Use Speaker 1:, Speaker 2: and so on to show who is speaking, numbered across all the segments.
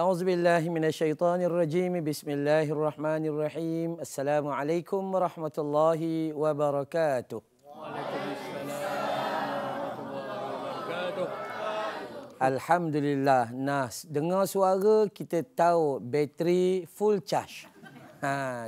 Speaker 1: أعوذ بالله من الشيطان الرجيم بسم الله الرحمن الرحيم السلام عليكم ورحمة الله وبركاته. Alhamdulillah. Nah, dengar suara kita tahu bateri full charge.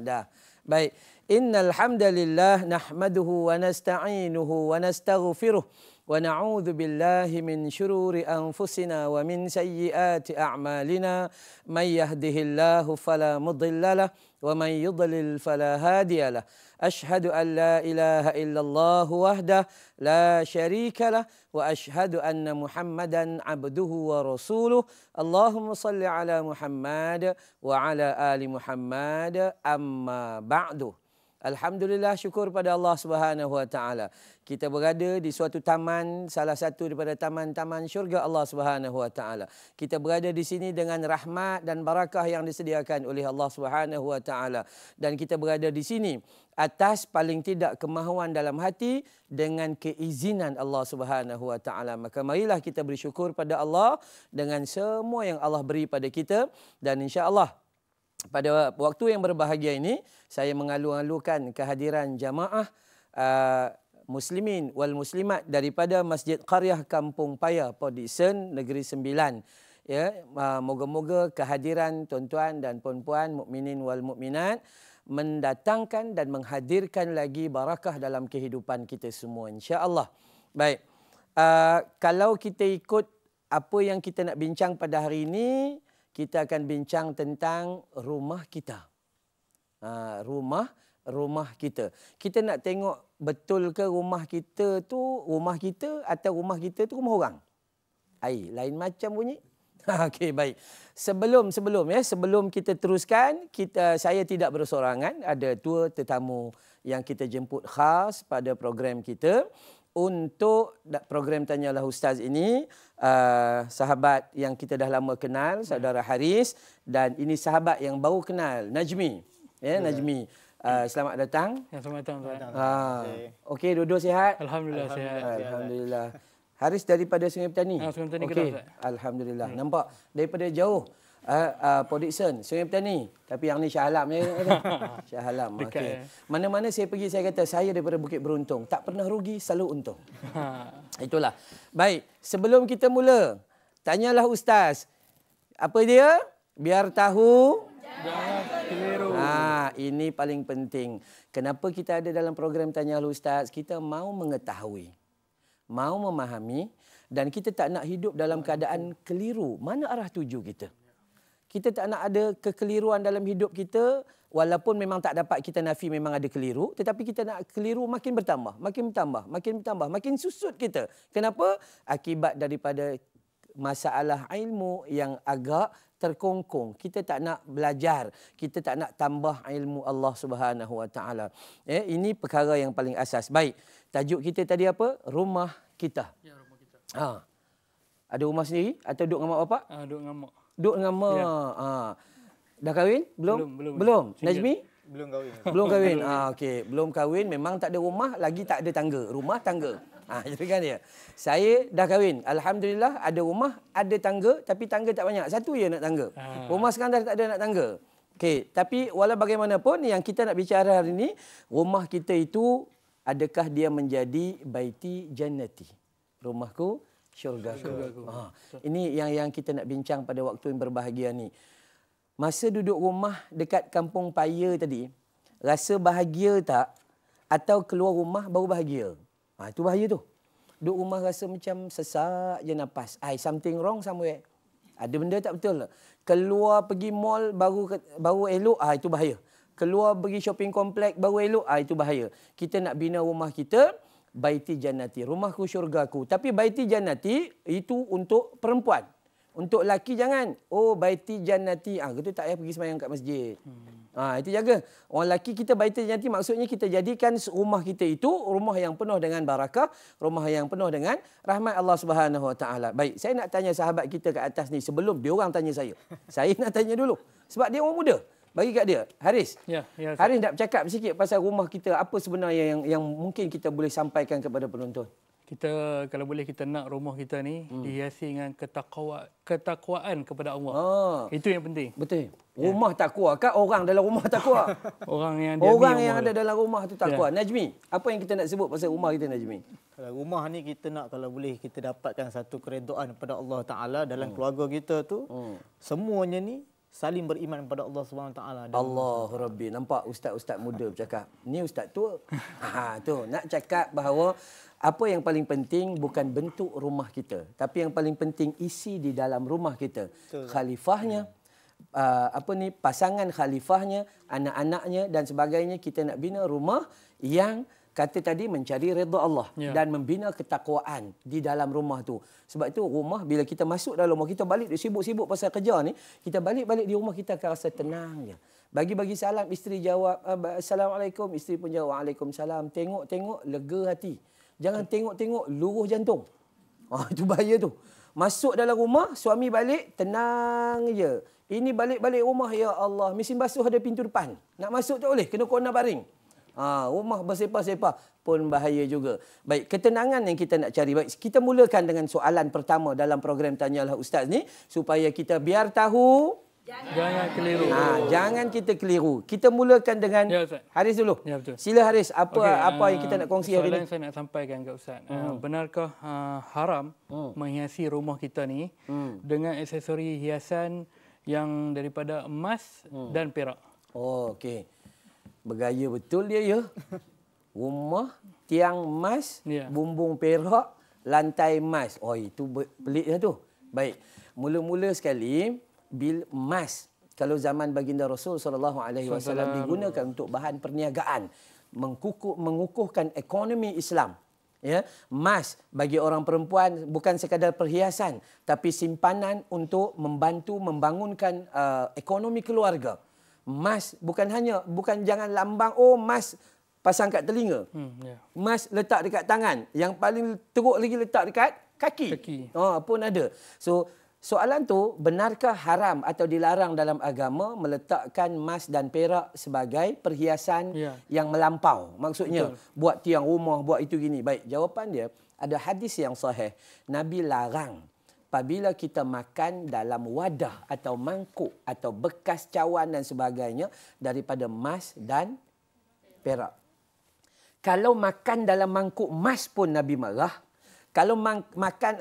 Speaker 1: Dah. Baik. Innal hamdalillah nahmaduhu wa nasta'inuhu wa nastaghfiruh wa na'udzu billahi min shururi anfusina wa min sayyiati a'malina may yahdihillahu fala mudilla lahu wa may yudlil fala hadiya lahu. Ashhadu an la ilaha illallah wahdah la syarika lah wa ashhadu anna Muhammadan abduhu wa rasuluh. Allahumma salli ala Muhammad wa ala ali Muhammad amma ba'du. Alhamdulillah, syukur pada Allah Subhanahu Wa Taala. Kita berada di suatu taman, salah satu daripada taman-taman syurga Allah Subhanahu Wa Taala. Kita berada di sini dengan rahmat dan barakah yang disediakan oleh Allah Subhanahu Wa Taala. Dan kita berada di sini atas paling tidak kemahuan dalam hati dengan keizinan Allah Subhanahu Wa Taala. Maka marilah kita bersyukur pada Allah dengan semua yang Allah beri pada kita, dan insya-Allah pada waktu yang berbahagia ini, saya mengalu-alukan kehadiran jamaah muslimin wal muslimat daripada Masjid Qaryah Kampung Paya, Podiksen, Negeri Sembilan. Ya, moga-moga kehadiran tuan-tuan dan puan-puan mukminin wal mukminat mendatangkan dan menghadirkan lagi barakah dalam kehidupan kita semua, insya-Allah. Baik. Kalau kita ikut apa yang kita nak bincang pada hari ini, kita akan bincang tentang rumah kita. Rumah kita. Kita nak tengok betul ke rumah kita tu rumah kita atau rumah kita tu rumah orang? Lain macam bunyi. Okey, baik. Sebelum kita teruskan, saya tidak bersorangan, ada dua tetamu yang kita jemput khas pada program kita. Untuk program Tanyalah Ustaz ini, sahabat yang kita dah lama kenal, saudara Haris, dan ini sahabat yang baru kenal, Najmi. Ya, Najmi. Selamat datang.
Speaker 2: Ya, selamat datang.
Speaker 1: Okey, dua-dua sihat?
Speaker 2: Alhamdulillah sihat.
Speaker 1: Alhamdulillah. Haris daripada Sungai Petani?
Speaker 2: Sungai Petani.
Speaker 1: Okey, alhamdulillah. Nampak daripada jauh. Podiksen, Sungai Petani. Tapi yang ni Shah Alam je. Shah Alam. Okay. Mana-mana saya pergi, saya kata saya daripada Bukit Beruntung. Tak pernah rugi, selalu untung. Itulah. Baik, sebelum kita mula, tanyalah Ustaz. Apa dia? Biar tahu, jangan keliru. Ini paling penting. Kenapa kita ada dalam program Tanyalah Ustaz? Kita mau mengetahui, mau memahami, dan kita tak nak hidup dalam keadaan keliru. Mana arah tuju kita? Kita tak nak ada kekeliruan dalam hidup kita, walaupun memang tak dapat kita nafi memang ada keliru, tetapi kita nak keliru makin bertambah, makin susut kita. Kenapa? Akibat daripada masalah ilmu yang agak terkongkong. Kita tak nak belajar, kita tak nak tambah ilmu Allah Subhanahu Wa Taala. Ini perkara yang paling asas. Baik, tajuk kita tadi apa? Rumah kita. Ya, rumah kita. Ada rumah sendiri atau duduk dengan mak bapak?
Speaker 2: Duduk dengan mak.
Speaker 1: Duduk dengan mak. Ya. Dah kahwin? Belum. Najmi?
Speaker 3: Belum kahwin.
Speaker 1: Belum kahwin. Okey, belum kahwin, memang tak ada rumah, lagi tak ada tangga. Rumah tangga. Itu kan dia. Saya dah kahwin. Alhamdulillah, ada rumah, ada tangga, tapi tangga tak banyak. Satu je nak tangga. Rumah sekarang dah tak ada nak tangga. Okey, tapi walau bagaimanapun yang kita nak bicara hari ini, rumah kita itu adakah dia menjadi baiti jannati? Rumahku syurgaku. Ini yang kita nak bincang pada waktu yang berbahagia ni. Masa duduk rumah dekat Kampung Paya tadi, rasa bahagia tak? Atau keluar rumah baru bahagia? Itu bahaya tu. Duduk rumah rasa macam sesak je nafas. Something wrong somewhere. Ada benda tak betul. Keluar pergi mall baru elok, itu bahaya. Keluar pergi shopping komplek baru elok, itu bahaya. Kita nak bina rumah kita baiti jannati, rumahku syurgaku. Tapi baiti jannati itu untuk perempuan. Untuk lelaki jangan. Baiti jannati. Kita tak payah pergi sembahyang kat masjid. Itu jaga. Orang lelaki kita baiti jannati maksudnya kita jadikan rumah kita itu rumah yang penuh dengan barakah, rumah yang penuh dengan rahmat Allah Subhanahu Wa Taala. Baik, saya nak tanya sahabat kita kat atas ni sebelum dia orang tanya saya. Saya nak tanya dulu. Sebab dia orang muda. Bagi kat dia. Haris.
Speaker 2: Ya,
Speaker 1: Haris nak bercakap sikit pasal rumah kita. Apa sebenarnya yang mungkin kita boleh sampaikan kepada penonton?
Speaker 2: Kita kalau boleh kita nak rumah kita ni dihiasi dengan ketakwaan kepada Allah. Itu yang penting.
Speaker 1: Betul. Rumah takwa kan orang dalam rumah takwa.
Speaker 2: Orang yang
Speaker 1: ada dalam rumah tu takwa. Najmi, apa yang kita nak sebut pasal rumah kita, Najmi?
Speaker 3: Kalau rumah ni kita nak, kalau boleh kita dapatkan satu keredaan kepada Allah Taala dalam keluarga kita tu, semuanya ni saling beriman kepada Allah Subhanahu Taala.
Speaker 1: Allahu Rabbi. Nampak ustaz-ustaz muda bercakap. Ni ustaz tua. Tu nak cakap bahawa apa yang paling penting bukan bentuk rumah kita, tapi yang paling penting isi di dalam rumah kita. Betul. Khalifahnya, pasangan khalifahnya, anak-anaknya dan sebagainya. Kita nak bina rumah yang kata tadi mencari redha Allah dan membina ketakwaan di dalam rumah tu. Sebab itu rumah, bila kita masuk dalam rumah, kita balik sibuk-sibuk pasal kerja ni, kita balik-balik di rumah kita akan rasa tenang je. Bagi-bagi salam, isteri jawab Assalamualaikum, isteri pun jawab Waalaikumsalam. Tengok-tengok lega hati. Jangan tengok-tengok luruh jantung. Itu bahaya tu. Masuk dalam rumah, suami balik tenang je. Ini balik-balik rumah, ya Allah, mesin basuh ada pintu depan. Nak masuk tak boleh, kena corner baring. Rumah bersepah-sepah pun bahaya juga. Baik, ketenangan yang kita nak cari. Baik, kita mulakan dengan soalan pertama dalam program Tanyalah Ustaz ni, supaya kita biar tahu
Speaker 2: jangan keliru.
Speaker 1: Jangan kita keliru. Kita mulakan dengan Haris dulu.
Speaker 2: Ya, betul.
Speaker 1: Sila Haris, apa yang kita nak kongsi hari ini?
Speaker 2: Soalan saya nak sampaikan ke Ustaz. Benarkah haram menghiasi rumah kita ni dengan aksesori hiasan yang daripada emas dan perak?
Speaker 1: Okey. Bergaya betul dia ya. Rumah tiang emas, bumbung perak, lantai emas. Itu pelik dah tu. Baik. Mula-mula sekali bil emas, kalau zaman baginda Rasul SAW digunakan untuk bahan perniagaan, mengukuhkan ekonomi Islam. Ya, emas bagi orang perempuan bukan sekadar perhiasan, tapi simpanan untuk membantu membangunkan ekonomi keluarga. Emas bukan jangan lambang emas pasang kat telinga. Emas letak dekat tangan, yang paling teruk lagi letak dekat kaki. Pun ada. So soalan tu, benarkah haram atau dilarang dalam agama meletakkan emas dan perak sebagai perhiasan yang melampau? Maksudnya buat tiang rumah, buat itu gini. Baik, jawapan dia ada hadis yang sahih. Nabi larang apabila kita makan dalam wadah atau mangkuk atau bekas cawan dan sebagainya daripada emas dan perak. Kalau makan dalam mangkuk emas pun Nabi marah. Kalau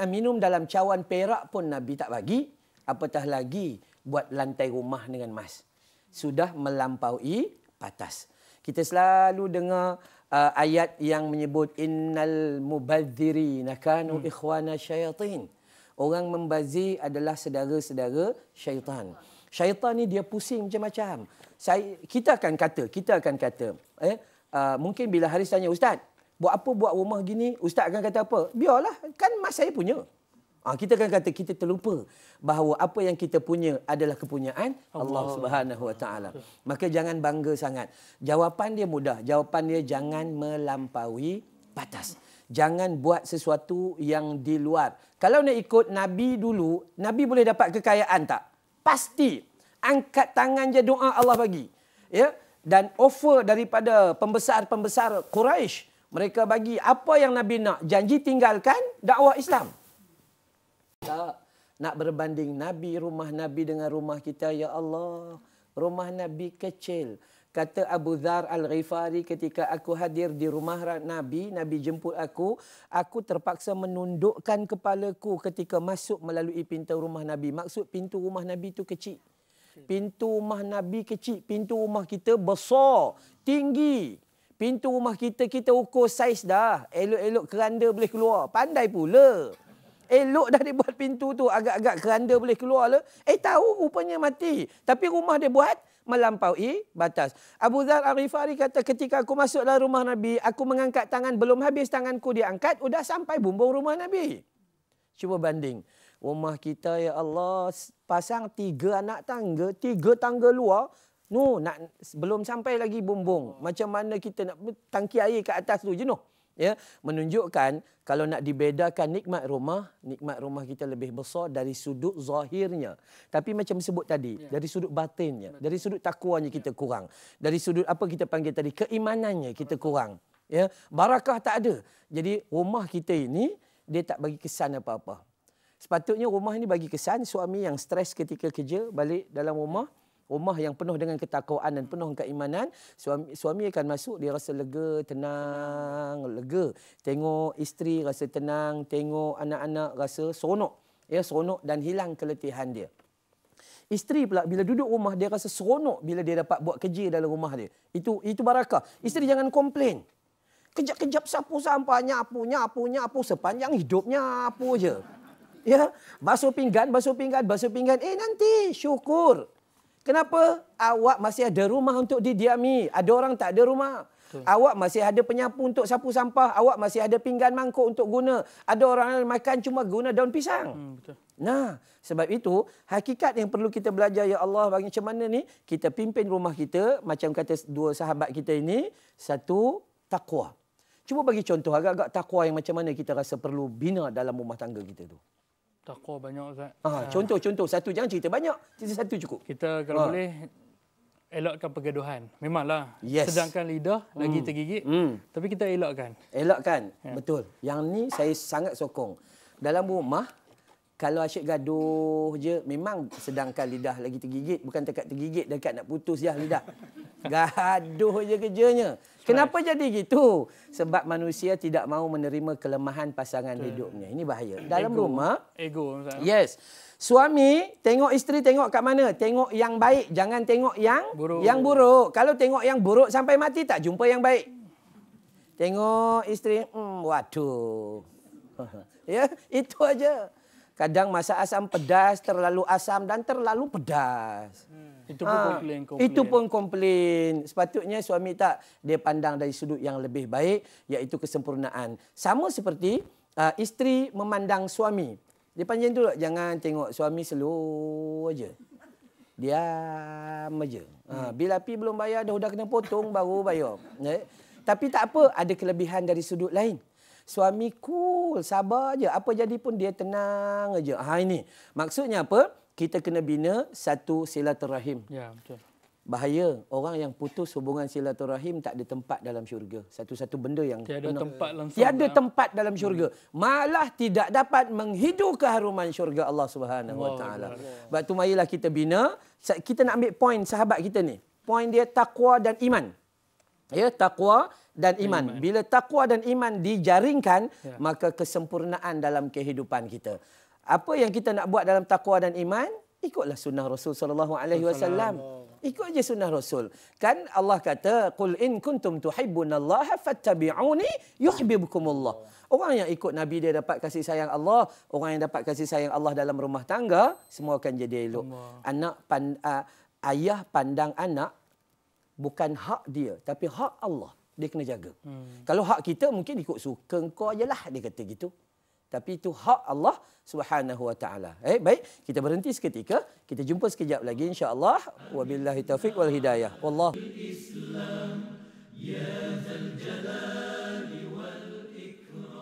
Speaker 1: minum dalam cawan perak pun Nabi tak bagi. Apatah lagi buat lantai rumah dengan emas. Sudah melampaui batas. Kita selalu dengar ayat yang menyebut innal mubadzirina kanu ikhwana syayatin. Orang membazir adalah saudara-saudara syaitan. Syaitan ni dia pusing macam-macam. Kita akan kata, mungkin bila Haris tanya, Ustaz, buat apa buat rumah gini? Ustaz akan kata apa? Biarlah, kan emas saya punya. Kita akan kata kita terlupa bahawa apa yang kita punya adalah kepunyaan Allah Subhanahu Wa Taala. Maka jangan bangga sangat. Jawapan dia mudah. Jawapan dia jangan melampaui batas. Jangan buat sesuatu yang di luar. Kalau nak ikut Nabi dulu, Nabi boleh dapat kekayaan tak? Pasti. Angkat tangan je doa Allah bagi. Ya? Dan offer daripada pembesar-pembesar Quraisy, mereka bagi apa yang Nabi nak. Janji tinggalkan dakwah Islam. Tak. Nak berbanding Nabi, rumah Nabi dengan rumah kita. Ya Allah, rumah Nabi kecil. Kata Abu Dzar Al-Ghifari, ketika aku hadir di rumah Nabi, Nabi jemput aku terpaksa menundukkan kepalaku ketika masuk melalui pintu rumah Nabi. Maksud pintu rumah Nabi itu kecil. Pintu rumah Nabi kecil. Pintu rumah kita besar, tinggi. Pintu rumah kita ukur saiz dah. Elok-elok keranda boleh keluar. Pandai pula. Elok dah dia buat pintu tu, agak-agak keranda boleh keluar lah. Tahu rupanya mati. Tapi rumah dia buat melampaui batas. Abu Dzar Al-Ghifari kata, ketika aku masuk dalam rumah Nabi, aku mengangkat tangan, belum habis tanganku diangkat, sudah sampai bumbung rumah Nabi. Cuba banding. Rumah kita, ya Allah, pasang 3 anak tangga, 3 tangga luar. Belum sampai lagi bumbung. Macam mana kita nak tangki air ke atas tu jenuh. Ya, menunjukkan kalau nak dibedakan nikmat rumah kita lebih besar dari sudut zahirnya. Tapi macam sebut tadi, dari sudut batinnya, dari sudut takwanya kita kurang. Dari sudut apa kita panggil tadi, keimanannya kita kurang. Ya, barakah tak ada. Jadi rumah kita ini dia tak bagi kesan apa-apa. Sepatutnya rumah ini bagi kesan suami yang stres ketika kerja balik dalam rumah yang penuh dengan ketakwaan dan penuh keimanan, suami akan masuk dia rasa lega, tenang, lega. Tengok isteri rasa tenang, tengok anak-anak rasa seronok. Ya, seronok dan hilang keletihan dia. Isteri pula bila duduk rumah dia rasa seronok bila dia dapat buat kerja dalam rumah dia. Itu barakah. Isteri jangan komplain. Kejap-kejap sapu sampah, nyapu sepanjang hidupnya apa je. Ya, basuh pinggan. Nanti syukur. Kenapa? Awak masih ada rumah untuk didiami. Ada orang tak ada rumah. Betul. Awak masih ada penyapu untuk sapu sampah. Awak masih ada pinggan mangkuk untuk guna. Ada orang yang makan cuma guna daun pisang.
Speaker 2: Betul.
Speaker 1: Nah, sebab itu hakikat yang perlu kita belajar, ya Allah, macam mana ni kita pimpin rumah kita, macam kata dua sahabat kita ini, satu, takwa. Cuba bagi contoh agak-agak takwa yang macam mana kita rasa perlu bina dalam rumah tangga kita tu.
Speaker 2: Takwa banyak, Ustaz.
Speaker 1: Contoh satu, jangan cerita banyak, cerita satu cukup.
Speaker 2: Kita kalau boleh elakkan pergaduhan. Memanglah. Yes. Sedangkan lidah lagi tergigit, tapi kita elakkan.
Speaker 1: Elakkan, betul. Yang ni saya sangat sokong. Dalam rumah, kalau asyik gaduh je, memang sedangkan lidah lagi tergigit. Bukan dekat tergigit, dekat nak putus je lidah. Gaduh je kerjanya. Kenapa jadi gitu? Sebab manusia tidak mahu menerima kelemahan pasangan hidupnya. Ini bahaya. Dalam rumah,
Speaker 2: ego.
Speaker 1: Yes. Suami tengok isteri tengok kat mana? Tengok yang baik, jangan tengok yang buruk. Kalau tengok yang buruk sampai mati tak jumpa yang baik. Tengok isteri, waduh. Ya, itu aja. Kadang masak asam pedas, terlalu asam dan terlalu pedas.
Speaker 2: Itu pun komplain.
Speaker 1: Itu pun komplain. Sepatutnya suami dia pandang dari sudut yang lebih baik, iaitu kesempurnaan. Sama seperti isteri memandang suami. Dia panjang tu, jangan tengok suami slow aja. Diam aja. Bila api belum bayar, dah kena potong baru bayar. Tapi tak apa, ada kelebihan dari sudut lain. Suami cool, sabar aja. Apa jadi pun dia tenang aja. Ini. Maksudnya apa? Kita kena bina satu silaturahim.
Speaker 2: Ya, betul.
Speaker 1: Bahaya. Orang yang putus hubungan silaturahim tak ada tempat dalam syurga. Satu-satu benda yang
Speaker 2: tiada tempat langsung.
Speaker 1: Tiada tempat dalam syurga. Malah tidak dapat menghidu keharuman syurga Allah Subhanahu Wa Taala. Sebab tu marilah kita bina. Kita nak ambil poin sahabat kita ni. Poin dia takwa dan iman. Ya, takwa dan iman. Bila takwa dan iman dijaringkan, maka kesempurnaan dalam kehidupan kita. Apa yang kita nak buat dalam takwa dan iman? Ikutlah sunnah Rasul sallallahu alaihi wasallam. Ikut je sunnah Rasul. Kan Allah kata, "Qul in kuntum tuhibbunallaha fattabi'uni yuhibbukumullah." Orang yang ikut Nabi dia dapat kasih sayang Allah. Orang yang dapat kasih sayang Allah dalam rumah tangga, semua akan jadi elok. Ayah pandang anak bukan hak dia, tapi hak Allah. Dia kena jaga. Kalau hak kita mungkin ikut suka kau ajalah, dia kata gitu. Tapi itu hak Allah Subhanahu Wa Taala. Baik, kita berhenti seketika. Kita jumpa sekejap lagi insya-Allah. Wabillahi taufik wal hidayah. Wallahu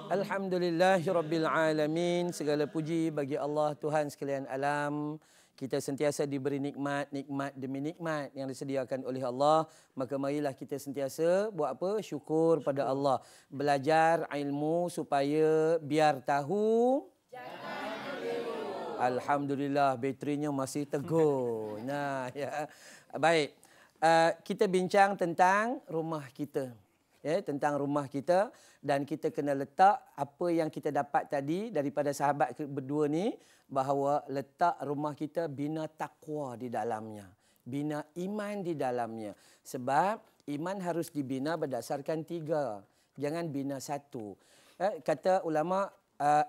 Speaker 1: Alhamdulillahirabbil alamin. Segala puji bagi Allah Tuhan sekalian alam. Kita sentiasa diberi nikmat demi nikmat yang disediakan oleh Allah. Maka marilah kita sentiasa buat apa? Syukur pada Allah. Belajar ilmu supaya biar tahu. Jangan keliru. Alhamdulillah, baterinya masih teguh. Nah, ya. Baik. Kita bincang tentang rumah kita. Ya, tentang rumah kita, dan kita kena letak apa yang kita dapat tadi daripada sahabat berdua ni, bahawa letak rumah kita bina takwa di dalamnya, bina iman di dalamnya. Sebab iman harus dibina berdasarkan 3. Jangan bina 1. Kata ulama,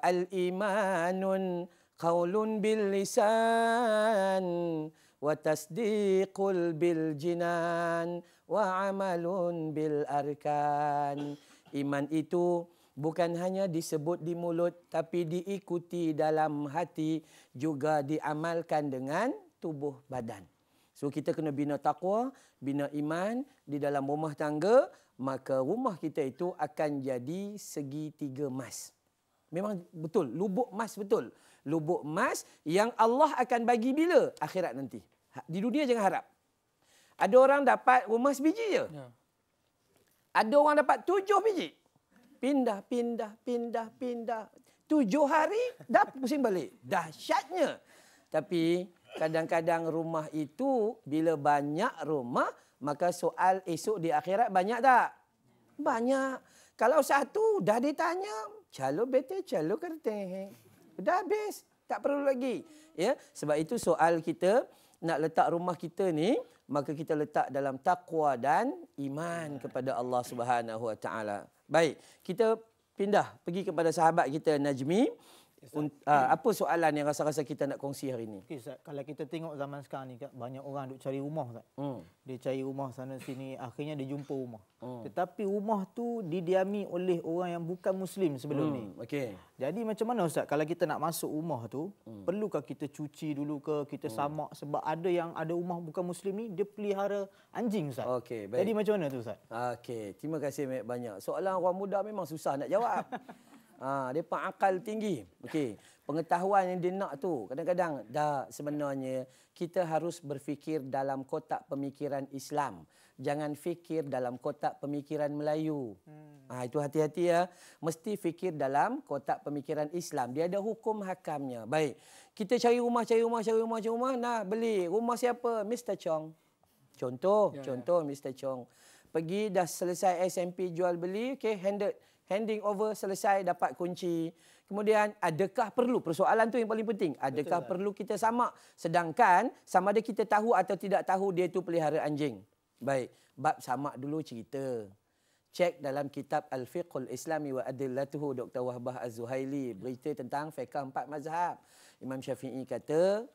Speaker 1: al-imanun qaulun bil lisan wa tasdiqul bil jinan wa amalun bil arkan. Iman itu bukan hanya disebut di mulut, tapi diikuti dalam hati, juga diamalkan dengan tubuh badan. So kita kena bina takwa, bina iman di dalam rumah tangga, maka rumah kita itu akan jadi segitiga emas. Memang betul, lubuk emas betul. Lubuk emas yang Allah akan bagi bila? Akhirat nanti. Di dunia jangan harap. Ada orang dapat rumah sebiji je. Ada orang dapat 7 biji. Pindah. 7 hari dah pusing balik. Dahsyatnya. Tapi kadang-kadang rumah itu bila banyak rumah, maka soal esok di akhirat banyak tak? Banyak. Kalau satu dah ditanya, calo bete, calo kerteh. Dah habis. Tak perlu lagi. Ya, sebab itu soal kita nak letak rumah kita ni, maka kita letak dalam taqwa dan iman kepada Allah Subhanahu Wa Taala. Baik, kita pindah pergi kepada sahabat kita Najmi. Apa soalan yang rasa-rasa kita nak kongsi hari ini?
Speaker 3: Okay, Ustaz. Kalau kita tengok zaman sekarang ni, banyak orang duk cari rumah, Ustaz. Dia cari rumah sana sini, akhirnya dia jumpa rumah. Tetapi rumah tu didiami oleh orang yang bukan Muslim sebelum ni.
Speaker 1: Okey.
Speaker 3: Jadi macam mana, Ustaz, kalau kita nak masuk rumah tu, perlukah kita cuci dulu ke, kita samak? Sebab ada rumah bukan Muslim ni, dia pelihara anjing, Ustaz.
Speaker 1: Okey, baik.
Speaker 3: Jadi macam mana tu, Ustaz?
Speaker 1: Okey, terima kasih banyak. Soalan orang muda memang susah nak jawab. Mereka akal tinggi. Okey, pengetahuan yang dia nak tu kadang-kadang sebenarnya kita harus berfikir dalam kotak pemikiran Islam. Jangan fikir dalam kotak pemikiran Melayu. Itu hati-hati ya. Mesti fikir dalam kotak pemikiran Islam. Dia ada hukum hakamnya. Baik. Kita cari rumah. Nah, beli. Rumah siapa? Mr. Chong. Contoh Mr. Chong. Pergi dah selesai SMP jual beli, okey, handing over selesai, dapat kunci. Kemudian adakah perlu, persoalan tu yang paling penting, adakah perlu kita samak? Sedangkan sama ada kita tahu atau tidak tahu dia tu pelihara anjing. Baik, bab samak dulu cerita. Cek dalam kitab Al-Fiqhul Islami wa Adillatuhu Dr. Wahbah Az-Zuhaili, berita tentang fiqh 4 mazhab. Imam Syafi'i kata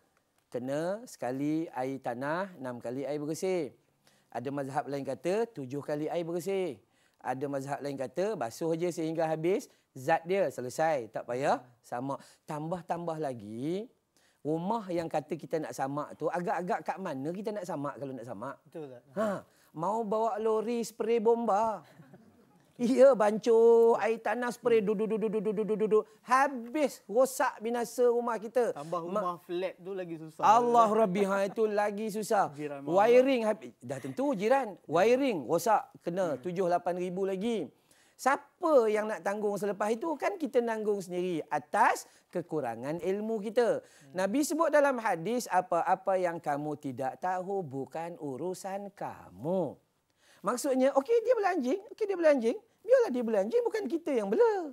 Speaker 1: kena sekali air tanah, 6 kali air bersih. Ada mazhab lain kata 7 kali air bersih. Ada mazhab lain kata basuh je sehingga habis zat dia, selesai, tak payah samak. Tambah-tambah lagi, rumah yang kata kita nak samak tu agak-agak kat mana kita nak samak kalau nak samak?
Speaker 3: Betul tak?
Speaker 1: Mau bawa lori spray bomba. Iya, bancuh air tanah spray duduk. Habis rosak binasa rumah kita.
Speaker 3: Tambah rumah flat tu lagi susah.
Speaker 1: Allah Rabbi, itu lagi susah. Wiring habis. Dah tentu jiran. Wiring rosak, kena 7-8 ribu lagi. Siapa yang nak tanggung selepas itu? Kan kita nanggung sendiri atas kekurangan ilmu kita. Nabi sebut dalam hadis, apa-apa yang kamu tidak tahu bukan urusan kamu. Maksudnya, okey dia bela anjing. Biarlah dia bela anjing, bukan kita yang bela.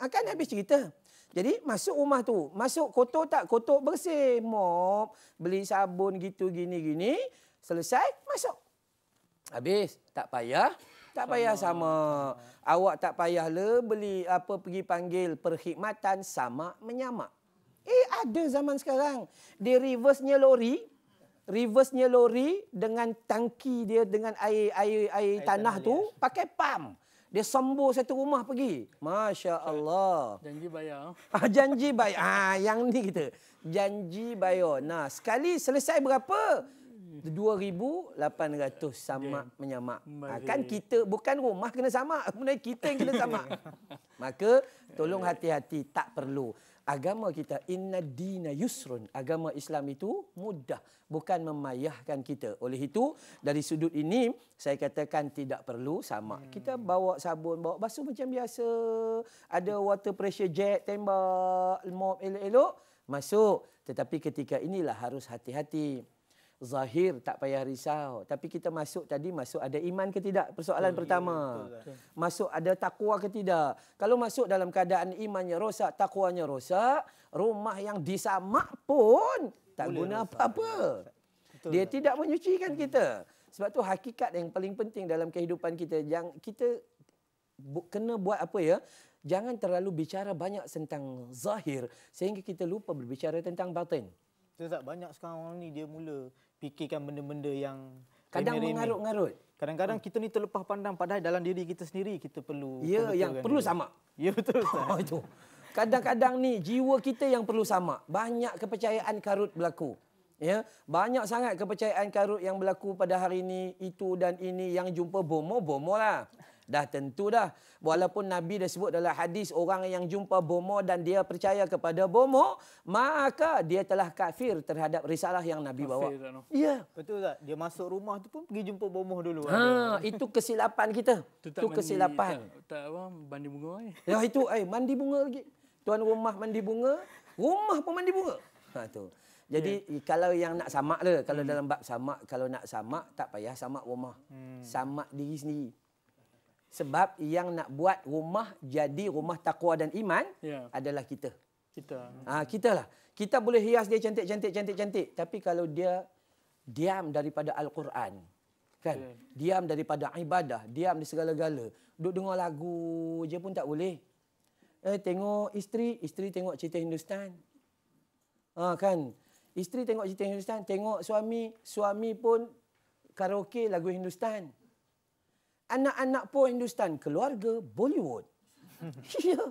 Speaker 1: Kan habis cerita. Jadi masuk rumah tu, masuk kotor tak? Kotor bersih. Mop, beli sabun gitu gini. Selesai, masuk. Habis, tak payah sama. Awak tak payahlah beli pergi panggil perkhidmatan sama menyamak. Ada zaman sekarang. Dia reverse-nya lori dengan tangki dia dengan air tanah tu pakai pam. Dia sembur satu rumah pergi. Masya Allah.
Speaker 2: Janji bayar.
Speaker 1: Janji bayar. Yang ni kita. Janji bayar. Nah, sekali selesai berapa? 2,800 samak menyamak. Kan kita bukan rumah kena samak. Kemudian kita yang kena samak. Maka tolong hati-hati. Tak perlu. Agama kita, inna dina yusrun. Agama Islam itu mudah. Bukan memayahkan kita. Oleh itu, dari sudut ini, saya katakan tidak perlu sama. Kita bawa sabun, bawa basuh macam biasa. Ada water pressure jet, tembak, mop elok-elok, masuk. Tetapi ketika inilah harus hati-hati. Zahir tak payah risau. Tapi kita masuk ada iman ke tidak? Persoalan pertama. Masuk ada takwa ke tidak? Kalau masuk dalam keadaan imannya rosak, takwanya rosak, rumah yang disamak pun tak guna apa-apa. Dia tidak menyucikan kita. Sebab tu hakikat yang paling penting dalam kehidupan kita, kita kena buat apa ya? Jangan terlalu bicara banyak tentang zahir sehingga kita lupa berbicara tentang batin.
Speaker 3: Ustaz, banyak sekarang orang ni dia mula fikirkan benda-benda yang
Speaker 1: kadang mengarut-ngarut.
Speaker 3: Kadang-kadang kita ni terlepas pandang padahal dalam diri kita sendiri kita perlu
Speaker 1: yang perlu sama.
Speaker 3: Ya, betul Ustaz.
Speaker 1: Itu. Kadang-kadang ni jiwa kita yang perlu sama. Banyak kepercayaan karut berlaku. Ya, banyak sangat kepercayaan karut yang berlaku pada hari ini, itu dan ini yang jumpa bomo lah. Dah tentu dah. Walaupun Nabi dah sebut dalam hadis orang yang jumpa bomoh dan dia percaya kepada bomoh, maka dia telah kafir terhadap risalah yang Nabi bawa. Ya.
Speaker 3: Betul tak? Dia masuk rumah tu pun pergi jumpa bomoh dulu.
Speaker 1: Itu kesilapan kita. Itu kesilapan.
Speaker 2: Tak apa, mandi bunga.
Speaker 1: Ya itu, mandi bunga lagi. Tuan rumah mandi bunga, rumah pun mandi bunga. Tu. Jadi kalau yang nak samak le, kalau dalam bab samak, kalau nak samak tak payah samak rumah. Samak diri sendiri. Sebab yang nak buat rumah jadi rumah takwa dan iman adalah kita. Kita lah. Kita boleh hias dia cantik. Tapi kalau dia diam daripada Al-Quran, kan? Diam daripada ibadah, diam di segala-gala. Duk dengar lagu je pun tak boleh. Tengok isteri tengok cerita Hindustan. Kan? Isteri tengok cerita Hindustan, tengok suami pun karaoke lagu Hindustan. Anak-anak pun Hindustan, keluarga Bollywood. Ya.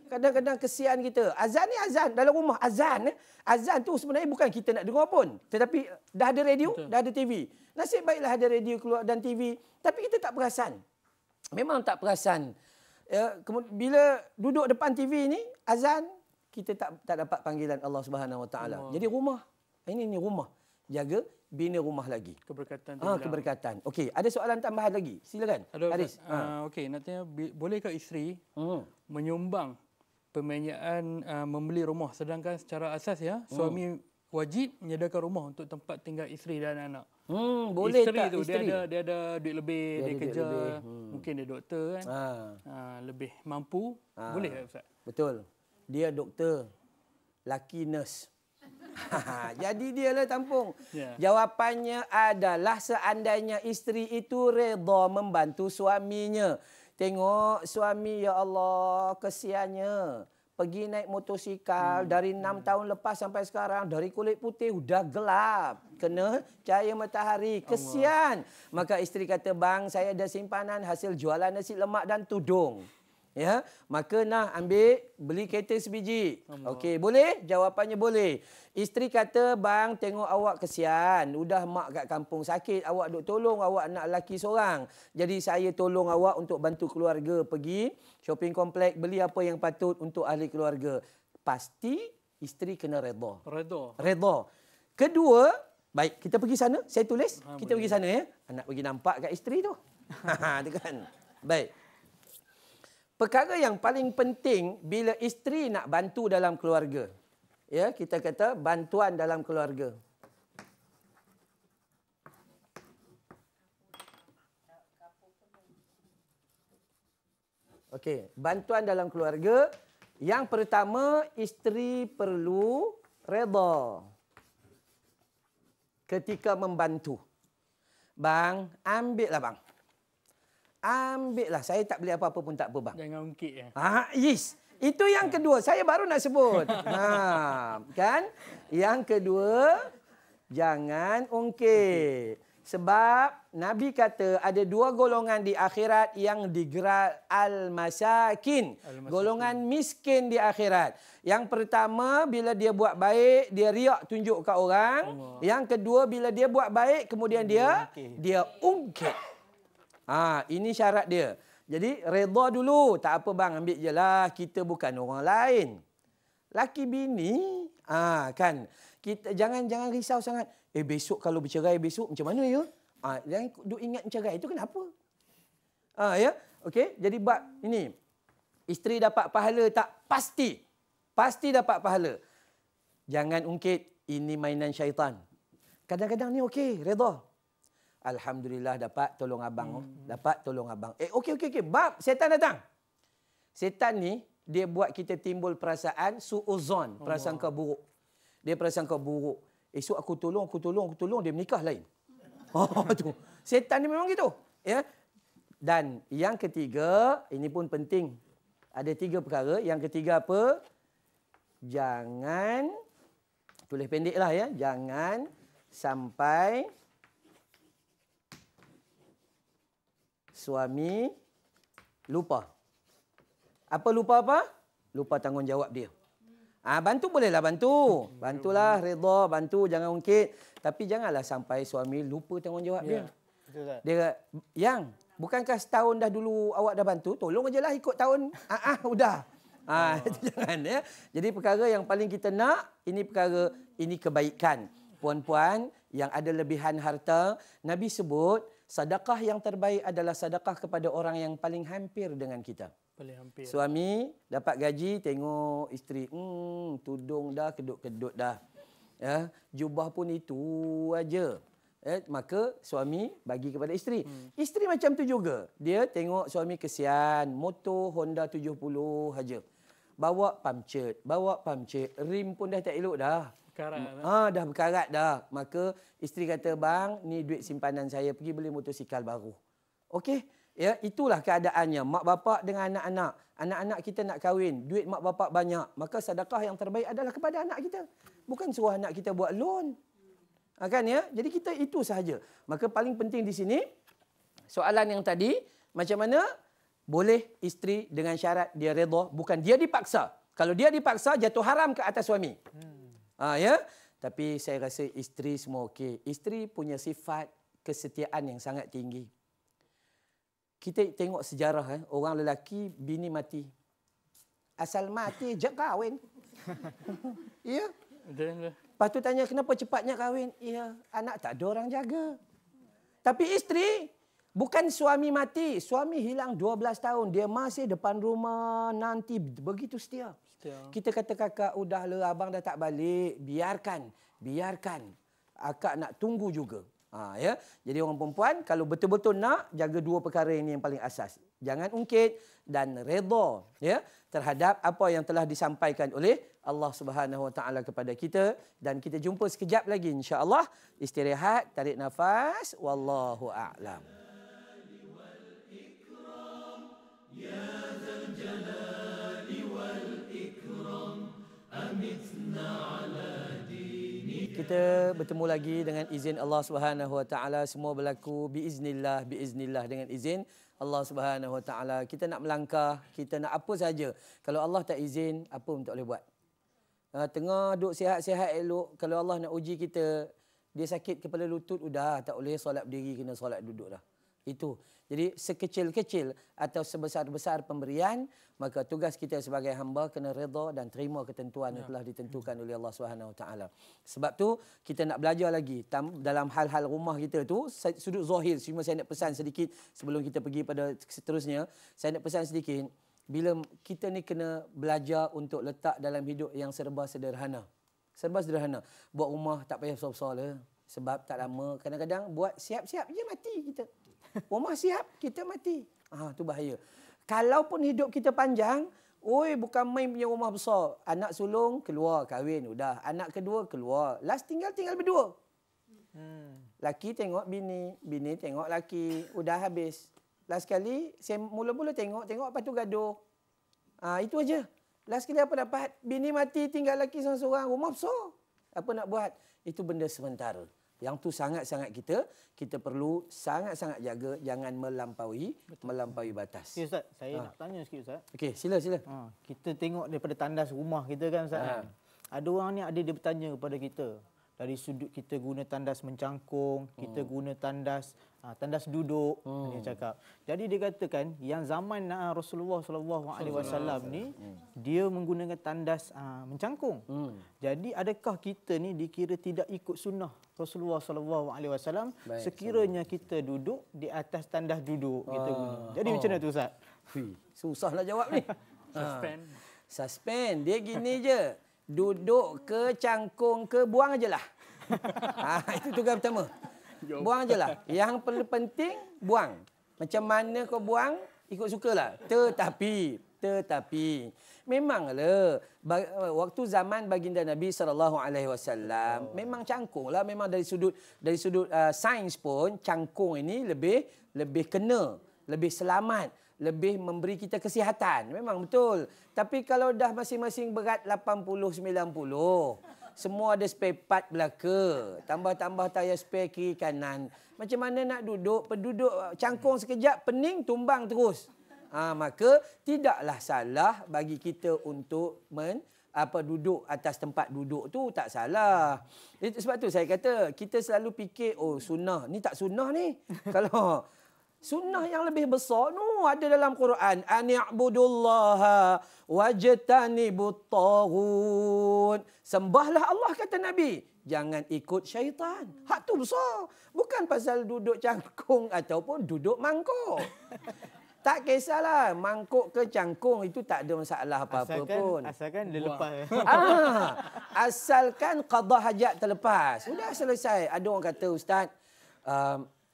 Speaker 1: Kadang-kadang kesian kita. Azan ni azan dalam rumah. Azan tu sebenarnya bukan kita nak dengar pun. Tetapi dah ada radio, dah ada TV. Nasib baiklah ada radio keluar dan TV. Tapi kita tak perasan. Memang tak perasan. Bila duduk depan TV ni, azan, kita tak dapat panggilan Allah Subhanahu Wa Taala. Jadi rumah. Ini rumah. Jaga, bina rumah lagi.
Speaker 2: Keberkatan.
Speaker 1: Keberkatan. Okey, ada soalan tambahan lagi. Silakan.
Speaker 2: Haris. Okey, nak tanya, bolehkah isteri menyumbang pembiayaan membeli rumah, sedangkan secara asas suami wajib menyediakan rumah untuk tempat tinggal isteri dan anak?
Speaker 1: Boleh
Speaker 2: isteri
Speaker 1: tak
Speaker 2: tu,
Speaker 1: isteri?
Speaker 2: Dia ada duit lebih, dia kerja, mungkin dia doktor kan. Lebih mampu, boleh tak Ustaz?
Speaker 1: Betul. Dia doktor, laki nurse. Jadi dia lah tampung. Jawapannya adalah seandainya isteri itu redha membantu suaminya. Tengok suami, ya Allah, kesiannya. Pergi naik motosikal dari 6 tahun lepas sampai sekarang. Dari kulit putih sudah gelap. Kena cahaya matahari. Kesian. Maka isteri kata, bang, saya ada simpanan hasil jualan nasi lemak dan tudung. Ya, maka nak ambil, beli kereta sebiji. Okey, boleh? Jawapannya boleh. Isteri kata, bang, tengok awak kesian. Udah mak kat kampung sakit, awak duk tolong, awak nak lelaki seorang. Jadi saya tolong awak untuk bantu keluarga pergi shopping komplek, beli apa yang patut untuk ahli keluarga. Pasti isteri kena redha. Redha. Kedua, baik, kita pergi sana, saya tulis. Kita pergi sana ya. Nak pergi nampak kat isteri tu. Itu kan. Baik. Perkara yang paling penting bila isteri nak bantu dalam keluarga. Ya, kita kata bantuan dalam keluarga. Okey, bantuan dalam keluarga. Yang pertama, isteri perlu redha ketika membantu. Bang, ambillah bang. Ambillah, saya tak beli apa-apa pun tak apa bang.
Speaker 2: Jangan ungkit ya.
Speaker 1: Yes. Itu yang kedua, saya baru nak sebut. Kan? Yang kedua, jangan ungkit. Sebab Nabi kata ada 2 golongan di akhirat yang digerak al-masakin. Golongan miskin di akhirat. Yang pertama, bila dia buat baik, dia riak tunjuk kat orang. Yang kedua, bila dia buat baik, kemudian dia ungkit. Ini syarat dia. Jadi redha dulu. Tak apa bang, ambil je lah. Kita bukan orang lain. Laki bini. Kan. Kita jangan risau sangat. Besok kalau bercerai besok macam mana ya? Jangan duk ingat bercerai itu kenapa? Ya. Okey. Jadi bab ini. Isteri dapat pahala tak? Pasti. Pasti dapat pahala. Jangan ungkit. Ini mainan syaitan. Kadang-kadang ni okey. Redha. Alhamdulillah dapat tolong abang. Dapat tolong abang. Okey. Bab setan datang. Setan ni dia buat kita timbul perasaan suuzon, prasangka buruk. Dia prasangka buruk. Esok aku tolong, dia menikah lain. Tu. Setan ni memang gitu, ya. Dan yang ketiga, ini pun penting. Ada 3 perkara. Yang ketiga apa? Jangan tulis pendeklah ya. Jangan sampai suami lupa. Apa lupa apa? Lupa tanggungjawab dia. Bantu bolehlah bantu. Bantulah, redha, bantu, jangan ungkit. Tapi janganlah sampai suami lupa tanggungjawab dia.
Speaker 3: Betul tak?
Speaker 1: Dia, yang Bukankah setahun dah dulu awak dah bantu? Tolong aja lah ikut tahun. Udah. Jangan ya. Jadi perkara yang paling kita nak, ini kebaikan. Puan-puan yang ada lebihan harta, Nabi sebut sedekah yang terbaik adalah sedekah kepada orang yang paling hampir dengan kita.
Speaker 2: Paling hampir.
Speaker 1: Suami dapat gaji, tengok isteri, tudung dah, kedut-kedut dah. Ya, jubah pun itu aja. Maka suami bagi kepada isteri. Isteri macam tu juga. Dia tengok suami kesian, motor Honda 70 saja. Bawa pamcet, rim pun dah tak elok dah. Dah berkarat dah. Maka isteri kata, bang, ni duit simpanan saya, pergi beli motosikal baru. Okey? Ya, itulah keadaannya. Mak bapak dengan anak-anak. Anak-anak kita nak kahwin, duit mak bapak banyak. Maka sedekah yang terbaik adalah kepada anak kita. Bukan suruh anak kita buat loan. Kan ya? Jadi kita itu sahaja. Maka paling penting di sini, soalan yang tadi, macam mana boleh isteri dengan syarat dia redha, bukan dia dipaksa. Kalau dia dipaksa, jatuh haram ke atas suami. Ya? Tapi saya rasa isteri semua okey. Isteri punya sifat kesetiaan yang sangat tinggi. Kita tengok sejarah, orang lelaki bini mati. Asal mati je kahwin. Ya? Lepas tu tanya kenapa cepatnya kahwin? Ya, anak tak ada orang jaga. Tapi isteri, bukan suami mati. Suami hilang 12 tahun. Dia masih depan rumah nanti begitu setia. Kita kata kakak, udahlah abang dah tak balik. Biarkan. Akak nak tunggu juga. Ya. Jadi orang perempuan kalau betul-betul nak jaga dua perkara ini yang paling asas. Jangan ungkit dan redha ya terhadap apa yang telah disampaikan oleh Allah Subhanahu Wa Taala kepada kita, dan kita jumpa sekejap lagi insya-Allah. Istirahat, tarik nafas, wallahu a'lam. Kita bertemu lagi dengan izin Allah Subhanahu Wa Taala. Semua berlaku biiznillah dengan izin Allah Subhanahu Wa Taala. Kita nak melangkah, kita nak apa saja. Kalau Allah tak izin, apa pun tak boleh buat. Tengah duduk sihat-sihat elok, kalau Allah nak uji kita, dia sakit kepala lutut, udah tak boleh solat berdiri, kena solat duduk dah. Itu. Jadi sekecil-kecil atau sebesar-besar pemberian, maka tugas kita sebagai hamba kena redha dan terima ketentuan yang telah ditentukan oleh Allah Subhanahu Wa Taala. Sebab tu kita nak belajar lagi dalam hal-hal rumah kita tu, sudut zahir. Cuma saya nak pesan sedikit sebelum kita pergi pada seterusnya. Saya nak pesan sedikit, bila kita ni kena belajar untuk letak dalam hidup yang serba sederhana. Serba sederhana. Buat rumah tak payah besar-besar lah. Sebab tak lama, kadang-kadang buat siap-siap je mati kita. Rumah siap, kita mati. Tu bahaya. Kalaupun hidup kita panjang, bukan main punya rumah besar. Anak sulung, keluar, kahwin, udah. Anak kedua, keluar. Last tinggal berdua. Laki tengok bini, bini tengok laki. Udah habis. Last kali, saya mula-mula tengok, lepas tu gaduh. Itu aja. Last kali apa dapat? Bini mati, tinggal laki seorang-seorang. Rumah besar. Apa nak buat? Itu benda sementara. Yang tu sangat-sangat kita perlu sangat-sangat jaga, jangan melampaui batas.
Speaker 3: Okay, Ustaz, saya nak tanya sikit Ustaz.
Speaker 1: Okey, sila.
Speaker 3: Kita tengok daripada tandas rumah kita kan Ustaz. Ada orang ni dia bertanya kepada kita. Dari sudut kita guna tandas mencangkung, kita guna tandas duduk, dia cakap. Jadi dia katakan yang zaman Rasulullah SAW ni dia menggunakan tandas mencangkung. Jadi adakah kita ni dikira tidak ikut sunnah Rasulullah SAW sekiranya kita duduk di atas tandas duduk kita guna. Jadi macam mana tu Ustaz?
Speaker 1: Susah nak jawab ni. Suspend. Dia gini je. Duduk ke, cangkung ke, buang aje lah. Itu tugas pertama. Buang aje lah. Yang penting, buang. Macam mana kau buang, ikut sukalah. Tetapi, memanglah, waktu zaman baginda Nabi SAW, memang cangkung lah. Memang dari sudut sains pun, cangkung ini lebih kena, lebih selamat, lebih memberi kita kesihatan. Memang betul. Tapi kalau dah masing-masing berat 80-90, semua ada spare part belaka. Tambah-tambah tayar spare kiri kanan. Macam mana nak duduk? Penduduk cangkung sekejap, pening, tumbang terus. Maka tidaklah salah bagi kita untuk duduk atas tempat duduk tu, tak salah. Sebab tu saya kata, kita selalu fikir, sunnah. Ni tak sunnah ni. Kalau Sunnah yang lebih besar ada dalam Quran. Ani'budullaha wajtanibut taghut. Sembahlah Allah, kata Nabi. Jangan ikut syaitan. Hak tu besar. Bukan pasal duduk cangkung ataupun duduk mangkuk. Tak kisahlah, mangkuk ke cangkung itu tak ada masalah apa-apa pun.
Speaker 3: Asalkan dia lepas.
Speaker 1: Asalkan qada hajat terlepas. Sudah selesai. Ada orang kata, Ustaz,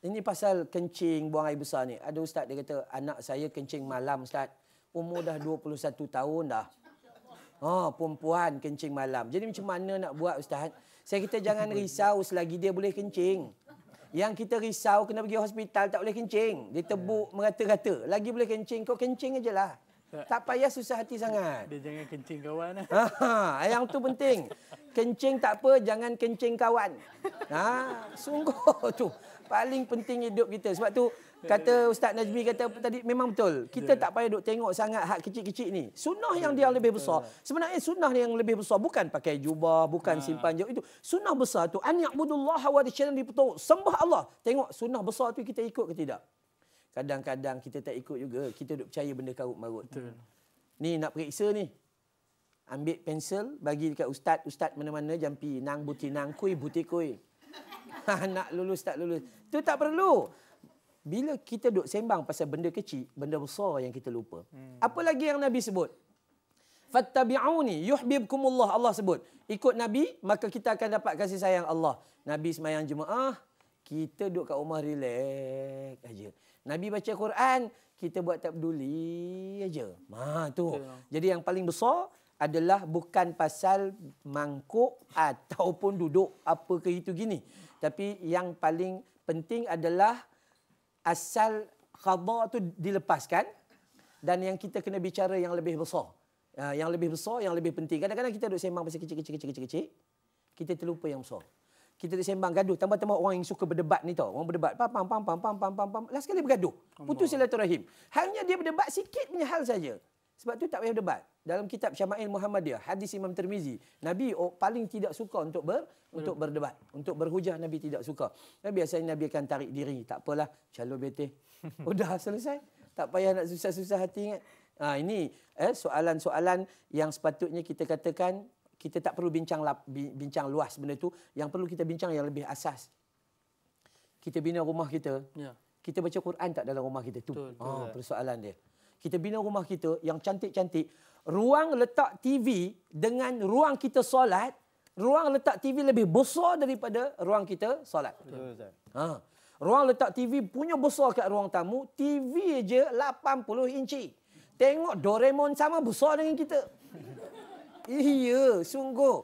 Speaker 1: ini pasal kencing, buang air besar ni. Ada ustaz dia kata, anak saya kencing malam, Ustaz. Umur dah 21 tahun dah. Perempuan kencing malam. Jadi macam mana nak buat, Ustaz? Saya kata jangan risau selagi dia boleh kencing. Yang kita risau kena pergi hospital tak boleh kencing. Dia tebuk merata-rata. Lagi boleh kencing, kau kencing je lah. Tak payah susah hati sangat.
Speaker 2: Dia jangan kencing kawan.
Speaker 1: Yang tu penting. Kencing tak apa, jangan kencing kawan. Sungguh tu. Paling penting hidup kita. Sebab tu kata Ustaz Najmi kata tadi memang betul. Kita tak payah duk tengok sangat hak kecil-kecil ni. Sunnah yang dia lebih besar. Sebenarnya sunnah yang lebih besar bukan pakai jubah, bukan simpan jauh itu. Sunnah besar tu ani'budullaha wa tasyallibtu. Sembah Allah. Tengok sunnah besar tu kita ikut ke tidak? Kadang-kadang kita tak ikut juga. Kita duk percaya benda karut marut. Ni nak periksa ni. Ambil pensel bagi dekat ustaz, ustaz mana-mana jampi nang buti nang kui buti kui. Nak lulus tak lulus. Tu tak perlu. Bila kita duk sembang pasal benda kecil, benda besar yang kita lupa. Apa lagi yang Nabi sebut? Fattabi'uni yuhibbukumullah, Allah sebut. Ikut Nabi, maka kita akan dapat kasih sayang Allah. Nabi sembahyang jemaah, kita duduk kat rumah relax aja. Nabi baca Quran, kita buat tak peduli aja. Tu. Jadi yang paling besar adalah bukan pasal mangkuk ataupun duduk apa ke itu gini. Tapi yang paling penting adalah asal qada tu dilepaskan dan yang kita kena bicara yang lebih besar. Yang lebih besar, yang lebih penting. Kadang-kadang kita duduk sembang pasal kecil-kecil, kita terlupa yang besar. Kita duduk sembang gaduh, tambah-tambah orang yang suka berdebat ni tau. Orang berdebat, pam. Last kali bergaduh. Putus silaturahim. Hanya dia berdebat sikit punya hal saja. Sebab tu tak payah berdebat. Dalam kitab Syama'il Muhammadiyah, hadis Imam Tirmizi, Nabi paling tidak suka untuk berdebat. Untuk berhujah, Nabi tidak suka. Biasanya Nabi akan tarik diri. Tak apalah, calon betih. Udah selesai. Tak payah nak susah-susah hati ingat. Ini soalan-soalan yang sepatutnya kita katakan, kita tak perlu bincang luas benda tu. Yang perlu kita bincang yang lebih asas. Kita bina rumah kita. Kita baca Quran tak dalam rumah kita? Tu persoalan dia. Kita bina rumah kita yang cantik-cantik. Ruang letak TV dengan ruang kita solat, ruang letak TV lebih besar daripada ruang kita solat. Ruang letak TV punya besar kat ruang tamu, TV je 80 inci. Tengok Doraemon sama besar dengan kita. Iya, sungguh.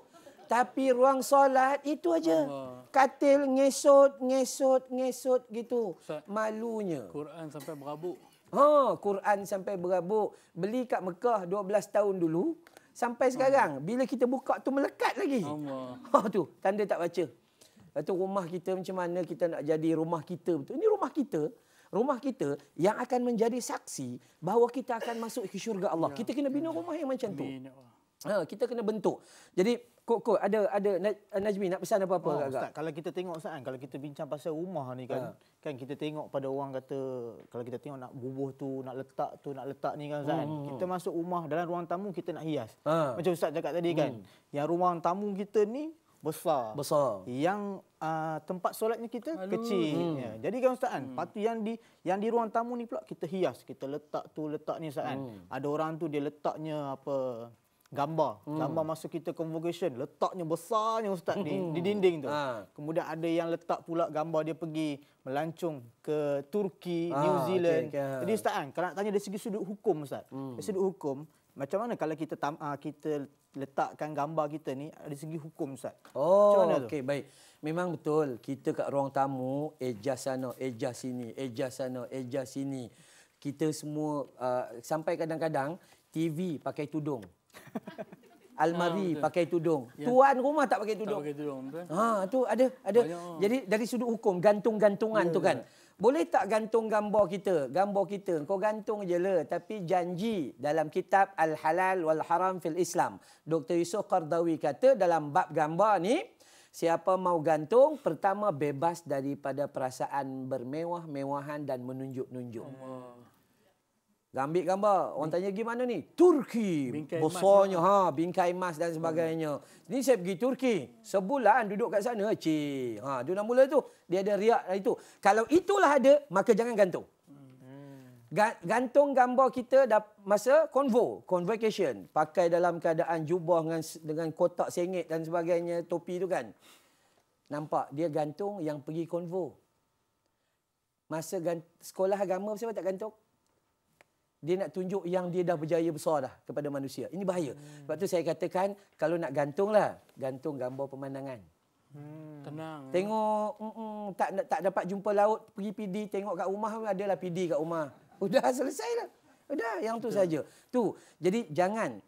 Speaker 1: Tapi ruang solat itu aja. Katil ngesot gitu. Malunya.
Speaker 2: Quran sampai berabuk.
Speaker 1: Quran sampai berabuk. Beli kat Mekah 12 tahun dulu. Sampai sekarang. Bila kita buka tu melekat lagi. Tu, tanda tak baca. Lepas tu rumah kita macam mana kita nak jadi rumah kita betul. Ini rumah kita. Rumah kita yang akan menjadi saksi bahawa kita akan masuk ke syurga Allah. Kita kena bina rumah yang macam tu. Kita kena bentuk. Jadi, Kok ada Najmi nak pesan apa-apa
Speaker 3: Ustaz, kalau kita tengok Ustaz kan, kalau kita bincang pasal rumah ni kan, kan kita tengok pada orang kata kalau kita tengok nak bubuh tu, nak letak ni kan Ustaz. Kita masuk rumah dalam ruang tamu kita nak hias. Macam Ustaz cakap tadi kan, yang ruang tamu kita ni besar. Yang tempat solatnya kita kecil. Jadi kan Ustaz kan, patu yang di ruang tamu ni pula kita hias, kita letak ni Ustaz kan. Ada orang tu dia letaknya gambar masuk kita convocation, letaknya besarnya Ustaz di dinding tu. Kemudian ada yang letak pula gambar dia pergi melancong ke Turki, New Zealand. Jadi Ustaz kan, kalau nak tanya dari segi sudut hukum Ustaz, dari sudut hukum, macam mana kalau kita letakkan gambar kita ni dari segi hukum Ustaz?
Speaker 1: Okey, baik. Memang betul, kita kat ruang tamu, ejas sana, ejas sini, ejas sana, ejas sini. Kita semua, sampai kadang-kadang TV pakai tudung. Almari pakai tudung. Tuan rumah tak pakai tudung. Tu ada. Jadi dari sudut hukum gantung-gantungan tu kan. Boleh tak gantung gambar kita? Kau gantung je lah. Tapi janji dalam kitab Al-Halal wal Haram fil Islam. Dr. Yusuf Qardawi kata dalam bab gambar ni, Siapa mau gantung, pertama bebas daripada perasaan bermewah-mewahan dan menunjuk-nunjuk. Ambil gambar, orang tanya gimana ni? Turki, besarnya, bingkai emas dan sebagainya. Ni saya pergi Turki, sebulan duduk kat sana, tu dah mula tu. Dia ada riak itu. Kalau itulah ada, maka jangan gantung. Gantung gambar kita masa convocation. Pakai dalam keadaan jubah dengan kotak sengit dan sebagainya, topi tu kan. Nampak, dia gantung yang pergi konvo. Masa sekolah agama, siapa tak gantung? Dia nak tunjuk yang dia dah berjaya besar dah kepada manusia. Ini bahaya. Sebab tu saya katakan, kalau nak gantunglah, gantung gambar pemandangan.
Speaker 2: Tenang.
Speaker 1: Tengok, tak dapat jumpa laut, pergi PD, tengok kat rumah, adalah PD kat rumah. Udah selesai lah. Udah, yang tu saja. Tu. Jadi jangan.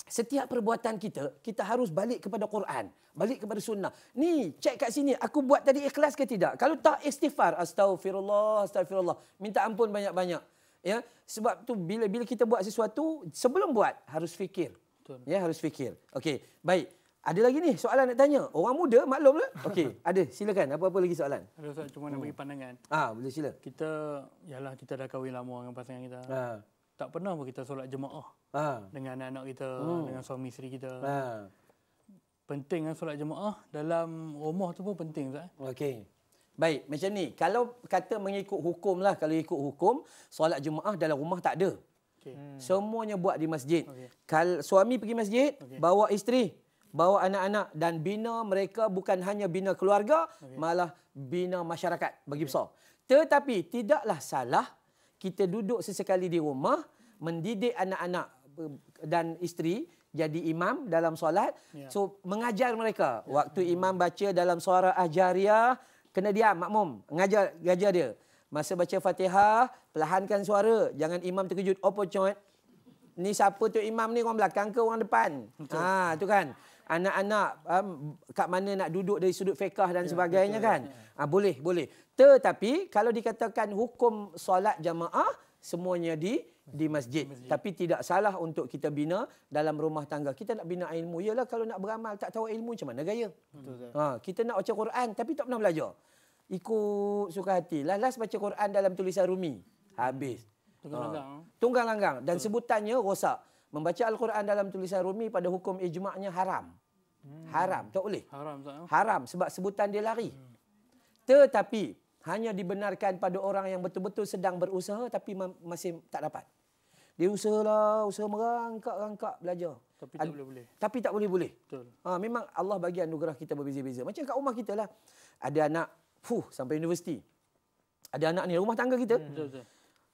Speaker 1: Setiap perbuatan kita harus balik kepada Quran. Balik kepada sunnah. Ni, cek kat sini. Aku buat tadi ikhlas ke tidak? Kalau tak, istighfar. Astaghfirullah, astaghfirullah. Minta ampun banyak-banyak. Ya, sebab tu bila kita buat sesuatu, sebelum buat harus fikir.
Speaker 2: Betul.
Speaker 1: Ya, harus fikir. Okey, baik. Ada lagi ni soalan nak tanya. Orang muda maklum lah. Okey, ada. Silakan. Apa-apa lagi soalan?
Speaker 2: Ada soalan cuma nak bagi pandangan.
Speaker 1: Boleh sila.
Speaker 2: Kita dah kahwin lama dengan pasangan kita. Tak pernah pun kita solat jemaah dengan anak-anak kita, dengan suami isteri kita. Penting kan solat jemaah dalam rumah tu pun penting, Ustaz.
Speaker 1: Okey. Baik, macam ni. Kalau kata mengikut hukum lah, kalau ikut hukum, solat jemaah dalam rumah tak ada.
Speaker 2: Okay.
Speaker 1: Semuanya buat di masjid. Kalau suami pergi masjid, bawa isteri, bawa anak-anak dan bina mereka bukan hanya bina keluarga, malah bina masyarakat bagi besar. Tetapi tidaklah salah kita duduk sesekali di rumah, mendidik anak-anak dan isteri jadi imam dalam solat. So, mengajar mereka. Waktu imam baca dalam suara ajariyah, kena diam, makmum. Ngajar dia. Masa baca Fatihah, perlahankan suara. Jangan imam terkejut. Apa coy? Ni siapa tu imam ni? Orang belakang ke orang depan? Tu kan. Anak-anak kat mana nak duduk dari sudut fiqah dan sebagainya kan. Boleh. Tetapi kalau dikatakan hukum solat jamaah, semuanya di masjid. Tapi tidak salah untuk kita bina dalam rumah tangga. Kita nak bina ilmu. Yalah kalau nak beramal, tak tahu ilmu macam mana gaya? Kita nak baca Quran tapi tak pernah belajar. Ikut suka hati. Last baca Quran dalam tulisan Rumi. Habis. Tunggang langgang. Dan sebutannya rosak. Membaca Al-Quran dalam tulisan Rumi pada hukum ijma'nya haram. Haram. Tak boleh. Haram sebab sebutan dia lari. Tetapi hanya dibenarkan pada orang yang betul-betul sedang berusaha tapi masih tak dapat. Dia usaha merangkak belajar. Tapi tak boleh. Betul. Memang Allah bagi anugerah kita berbeza-beza. Macam kat rumah kita lah. Ada anak sampai universiti. Ada anak ni rumah tangga kita.
Speaker 2: Betul.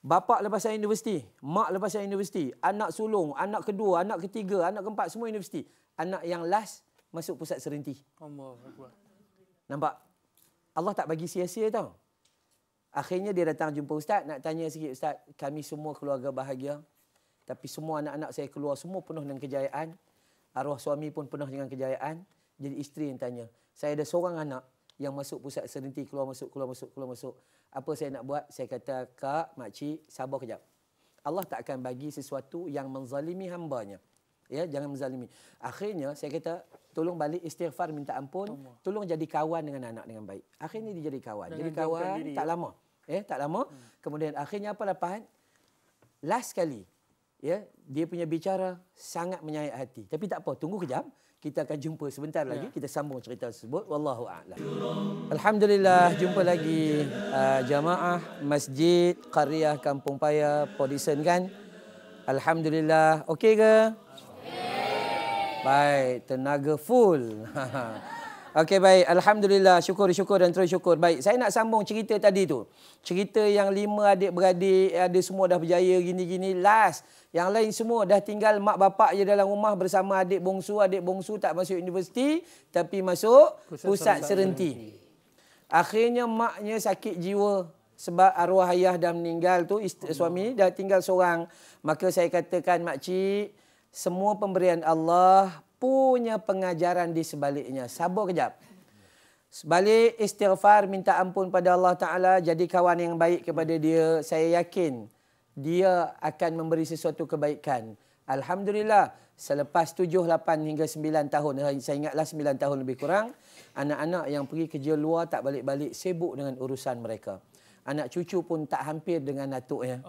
Speaker 1: Bapa lepas saya universiti, mak lepas saya universiti, anak sulung, anak kedua, anak ketiga, anak keempat semua universiti. Anak yang last masuk pusat serenti.
Speaker 2: Allahuakbar.
Speaker 1: Nampak? Allah tak bagi sia-sia tau. Akhirnya dia datang jumpa ustaz, nak tanya sikit ustaz, kami semua keluarga bahagia. Tapi semua anak-anak saya keluar semua penuh dengan kejayaan. Arwah suami pun penuh dengan kejayaan. Jadi isteri yang tanya, saya ada seorang anak yang masuk pusat serenti, keluar masuk. Apa saya nak buat? Saya kata, Kak, makcik, sabar kejap. Allah tak akan bagi sesuatu yang menzalimi hambanya. Ya, jangan menzalimi. Akhirnya saya kata, tolong balik istighfar, minta ampun, tolong jadi kawan dengan anak dengan baik. Akhirnya dia jadi kawan. Jadi kawan tak lama. Tak lama. Kemudian akhirnya apa dapat? Last kali, dia punya bicara sangat menyayat hati. Tapi tak apa, tunggu kejap. Kita akan jumpa sebentar lagi. Kita sambung cerita tersebut. Wallahu a'lam. Alhamdulillah, jumpa lagi jamaah Masjid Qaryah Kampung Paya Podison kan. Alhamdulillah. Okey ke? Baik, tenaga full. Okey, baik. Alhamdulillah. Syukur dan terus syukur. Baik, saya nak sambung cerita tadi tu. Cerita yang 5 adik-beradik, ada semua dah berjaya gini-gini. Last. Yang lain semua dah tinggal mak bapak je dalam rumah bersama adik bongsu. Adik bongsu tak masuk universiti, tapi masuk pusat serenti. Akhirnya maknya sakit jiwa sebab arwah ayah dah meninggal tu, suami dah tinggal seorang. Maka saya katakan, makcik, semua pemberian Allah punya pengajaran di sebaliknya. Sabar kejap. Balik istighfar, minta ampun pada Allah Ta'ala, jadi kawan yang baik kepada dia. Saya yakin dia akan memberi sesuatu kebaikan. Alhamdulillah, selepas 7, 8 hingga 9 tahun, saya ingatlah 9 tahun lebih kurang, anak-anak yang pergi kerja luar tak balik-balik, sibuk dengan urusan mereka. Anak cucu pun tak hampir dengan atuknya.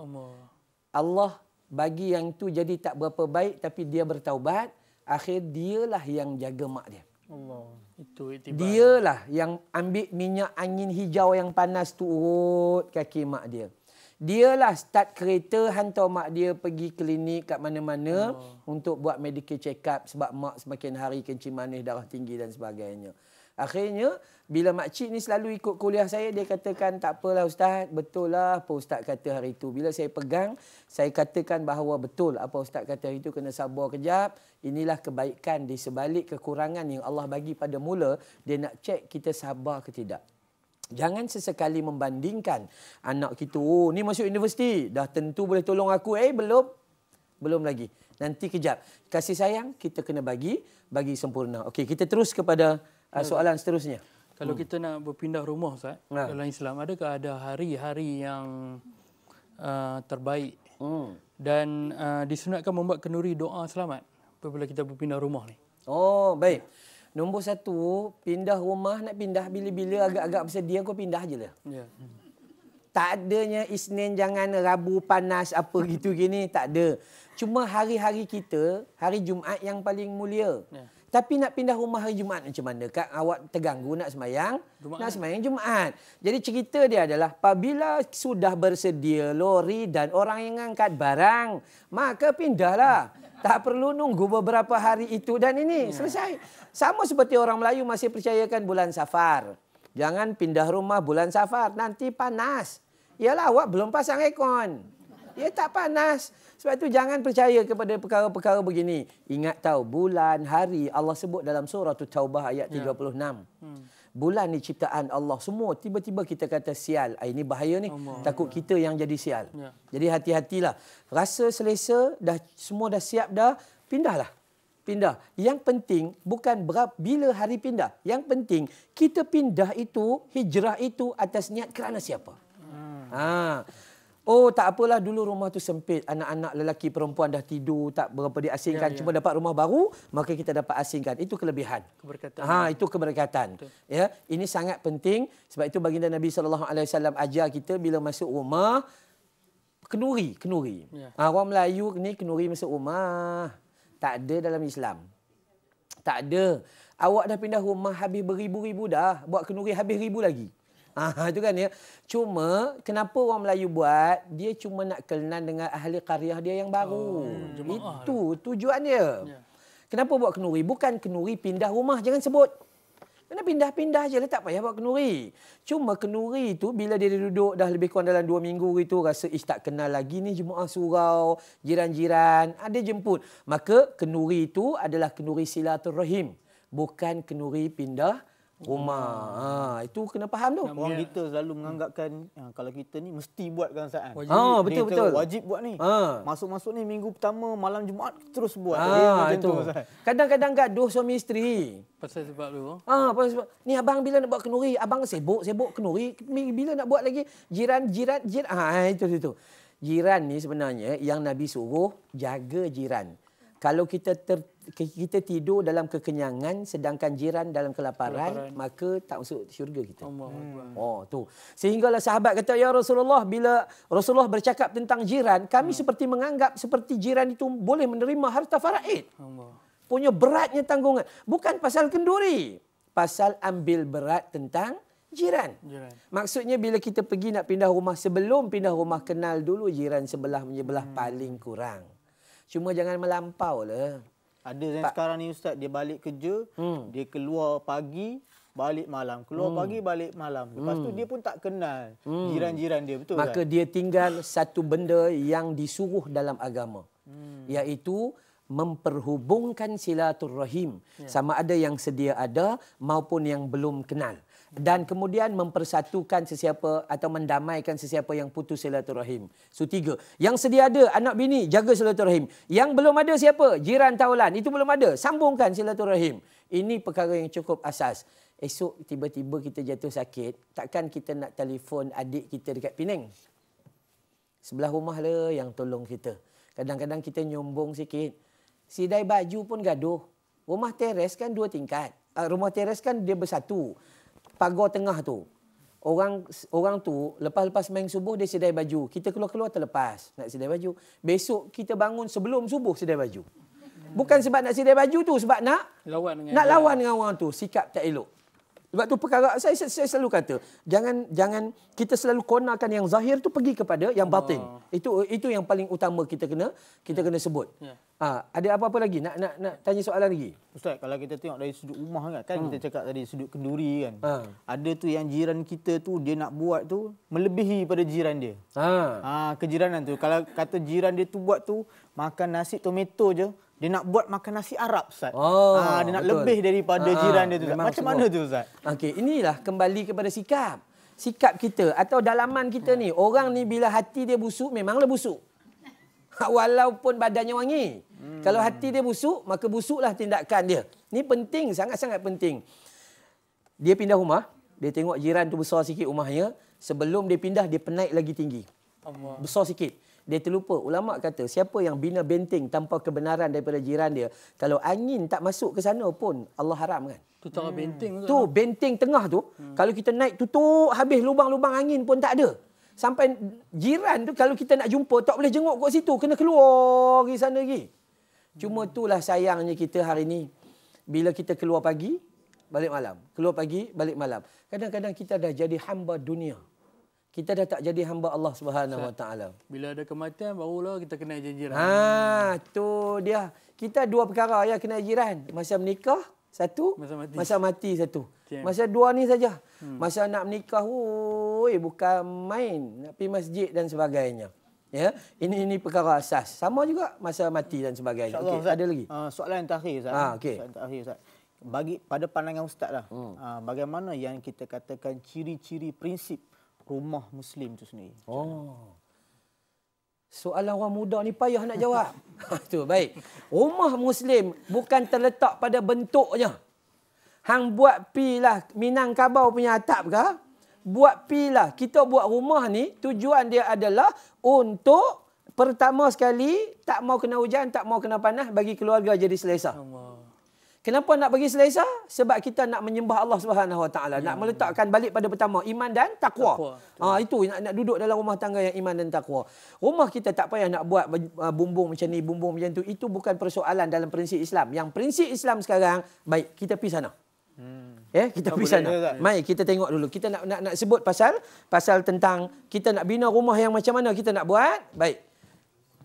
Speaker 1: Allah bagi yang tu jadi tak berapa baik, tapi dia bertaubat, akhir dialah yang jaga mak dia.
Speaker 2: Allah. Itu iktibar.
Speaker 1: Dialah yang ambil minyak angin hijau yang panas tu urut kaki mak dia. Dialah start kereta hantar mak dia pergi klinik kat mana-mana untuk buat medical check up sebab mak semakin hari kencing manis, darah tinggi dan sebagainya. Akhirnya bila makcik ni selalu ikut kuliah saya, dia katakan tak apalah ustaz, betul lah apa ustaz kata hari itu. Bila saya pegang, saya katakan bahawa betul apa ustaz kata hari itu, kena sabar kejap. Inilah kebaikan di sebalik kekurangan yang Allah bagi pada mula, dia nak cek kita sabar ke tidak. Jangan sesekali membandingkan anak kita, oh ni masuk universiti, dah tentu boleh tolong aku. Belum lagi. Nanti kejap. Kasih sayang kita kena bagi sempurna. Okey, kita terus kepada soalan seterusnya.
Speaker 2: Kalau kita nak berpindah rumah Ustaz, dalam Islam, adakah ada hari-hari yang terbaik dan disunatkan membuat kenduri doa selamat apabila kita berpindah rumah ni?
Speaker 1: Oh, baik. Nombor 1, pindah rumah, nak pindah bila-bila agak-agak bersedia, kau pindah je lah.
Speaker 2: Ya.
Speaker 1: Tak adanya Isnin jangan, Rabu panas apa gitu gini, tak ada. Cuma hari-hari kita, hari Jumaat yang paling mulia. Ya. Tapi nak pindah rumah hari Jumaat macam mana? Kak, awak terganggu nak sembahyang? Nak sembahyang Jumaat. Jadi cerita dia adalah apabila sudah bersedia lori dan orang yang angkat barang, maka pindahlah. Tak perlu nunggu beberapa hari itu dan ini. Selesai. Sama seperti orang Melayu masih percayakan bulan Safar. Jangan pindah rumah bulan Safar. Nanti panas. Yalah, awak belum pasang aircon. Ya tak panas. Sebab itu jangan percaya kepada perkara-perkara begini. Ingat tahu, bulan, hari Allah sebut dalam surah Taubah ayat 36. Bulan ni ciptaan Allah semua. Tiba-tiba kita kata sial. Ini bahaya ni. Takut kita yang jadi sial. Jadi hati-hatilah. Rasa selesa, semua dah siap dah, pindahlah. Pindah. Yang penting bukan bila hari pindah. Yang penting kita pindah itu, hijrah itu atas niat kerana siapa. Oh, tak apalah dulu rumah tu sempit. Anak-anak lelaki perempuan dah tidur, tak berapa diasingkan. Cuma dapat rumah baru, maka kita dapat asingkan. Itu kelebihan.
Speaker 2: Keberkatan.
Speaker 1: Itu keberkatan. Ya, ini sangat penting. Sebab itu baginda Nabi SAW ajar kita bila masuk rumah, kenuri. Orang Melayu ni kenuri masuk rumah. Tak ada dalam Islam. Tak ada. Awak dah pindah rumah habis beribu-ribu dah. Buat kenuri habis ribu lagi. Itu kan ya. Cuma kenapa orang Melayu buat? Dia cuma nak kenal dengan ahli qaryah dia yang baru. Itu tujuan dia. Kenapa buat kenuri? Bukan kenuri pindah rumah, jangan sebut. Kena pindah-pindah je lah, tak payah buat kenuri. Cuma kenuri itu bila dia duduk dah lebih kurang dalam 2 minggu itu, rasa tak kenal lagi ni jemaah surau, jiran-jiran, ada jemput. Maka kenuri itu adalah kenuri silaturrahim, bukan kenuri pindah rumah. Itu kena faham tu.
Speaker 3: Orang kita selalu menganggapkan kalau kita ni mesti buat kan Ustaz.
Speaker 1: Betul.
Speaker 3: Wajib buat ni. Masuk-masuk ni minggu pertama malam Jumaat terus buat.
Speaker 1: Itu. Kadang-kadang gaduh suami isteri.
Speaker 2: Pasal sebab tu.
Speaker 1: Pasal sebab ni abang bila nak buat kenuri, abang sibuk kenuri, bila nak buat lagi jiran. Itu. Jiran ni sebenarnya yang Nabi suruh jaga jiran. Kalau kita tidur dalam kekenyangan sedangkan jiran dalam kelaparan, maka tak masuk syurga kita. Tu. Sehinggalah sahabat kata, ya Rasulullah, bila Rasulullah bercakap tentang jiran, kami seperti menganggap seperti jiran itu boleh menerima harta faraid. Punya beratnya tanggungan. Bukan pasal kenduri, pasal ambil berat tentang jiran. Maksudnya bila kita pergi nak pindah rumah, sebelum pindah rumah kenal dulu jiran sebelah menyebelah paling kurang. Cuma jangan melampau lah.
Speaker 3: Ada yang sekarang ni Ustaz, dia balik kerja, dia keluar pagi, balik malam. Keluar pagi, balik malam. Lepas tu dia pun tak kenal jiran-jiran dia. Betul
Speaker 1: Maka
Speaker 3: kan?
Speaker 1: dia tinggal satu benda yang disuruh dalam agama. Iaitu memperhubungkan silaturrahim. Sama ada yang sedia ada maupun yang belum kenal. Dan kemudian mempersatukan sesiapa atau mendamaikan sesiapa yang putus silaturahim. 3. Yang sedia ada, anak bini, jaga silaturahim. Yang belum ada siapa? Jiran taulan. Itu belum ada. Sambungkan silaturahim. Ini perkara yang cukup asas. Esok tiba-tiba kita jatuh sakit, takkan kita nak telefon adik kita dekat Penang? Sebelah rumah lah yang tolong kita. Kadang-kadang kita nyombong sikit. Sidai baju pun gaduh. Rumah teres kan 2 tingkat. Rumah teres kan dia bersatu. Pagar tengah tu. Orang tu lepas main subuh dia sidai baju. Kita keluar-keluar terlepas nak sidai baju. Besok kita bangun sebelum subuh sidai baju. Bukan sebab nak sidai baju tu, sebab nak lawan dengan orang tu. Sikap tak elok. Sebab tu perkara saya selalu kata, jangan kita selalu konakan yang zahir tu pergi kepada yang batin. Itu yang paling utama kita kena sebut. Ada apa-apa lagi? Nak tanya soalan lagi?
Speaker 3: Ustaz, kalau kita tengok dari sudut rumah kan kita cakap tadi sudut kenduri kan. Ada tu yang jiran kita tu dia nak buat tu melebihi pada jiran dia. Kejiranan tu. Kalau kata jiran dia tu buat tu makan nasi tomato je, dia nak buat makan nasi Arab, Ustaz. Dia nak lebih daripada jiran dia tu. Macam mana tu, Ustaz?
Speaker 1: Okey, inilah kembali kepada sikap. Sikap kita atau dalaman kita ni. Orang ni bila hati dia busuk, memanglah busuk. Walaupun badannya wangi. Kalau hati dia busuk, maka busuklah tindakan dia. Ni penting, sangat-sangat penting. Dia pindah rumah, dia tengok jiran tu besar sikit rumahnya. Sebelum dia pindah, dia penaik lagi tinggi. Besar sikit. Dia terlupa. Ulama' kata, siapa yang bina benteng tanpa kebenaran daripada jiran dia, kalau angin tak masuk ke sana pun, Allah haramkan.
Speaker 2: Tu tak benteng tu.
Speaker 1: Tu, benteng tengah tu, kalau kita naik tutup, habis lubang-lubang angin pun tak ada. Sampai jiran tu, kalau kita nak jumpa, tak boleh jenguk kat situ. Kena keluar pergi sana lagi. Cuma itulah sayangnya kita hari ni. Bila kita keluar pagi, balik malam. Keluar pagi, balik malam. Kadang-kadang kita dah jadi hamba dunia. Kita dah tak jadi hamba Allah Subhanahu Wa Taala.
Speaker 2: Bila ada kematian barulah kita kena jiran.
Speaker 1: Tu dia. Kita 2 perkara ya kena jiran. Masa menikah satu, masa mati satu. Masa 2 ni saja. Masa nak menikah, bukan main, nak pergi masjid dan sebagainya. Ya, ini perkara asas. Sama juga masa mati dan sebagainya. Okey, ada lagi.
Speaker 3: Soalan yang terakhir, Ustaz. Soalan terakhir, Ustaz. Bagi pada pandangan Ustaz lah, bagaimana yang kita katakan ciri-ciri prinsip rumah Muslim itu sendiri?
Speaker 1: Soalan orang muda ni payah nak jawab. Tu baik. Rumah Muslim bukan terletak pada bentuknya. Hang buat pi lah Minangkabau punya atap ke? Buat pi lah. Kita buat rumah ni tujuan dia adalah untuk pertama sekali tak mau kena hujan, tak mau kena panas, bagi keluarga jadi selesa. Kenapa nak bagi selesa? Sebab kita nak menyembah Allah Subhanahu Wa Taala, nak meletakkan balik pada pertama iman dan takwa. Itu nak duduk dalam rumah tangga yang iman dan takwa. Rumah kita tak payah nak buat bumbung macam ni, bumbung macam tu. Itu bukan persoalan dalam prinsip Islam. Yang prinsip Islam sekarang, baik kita pergi sana. Kita pergi sana. Mai kita tengok dulu. Kita nak sebut pasal tentang kita nak bina rumah yang macam mana kita nak buat. Baik.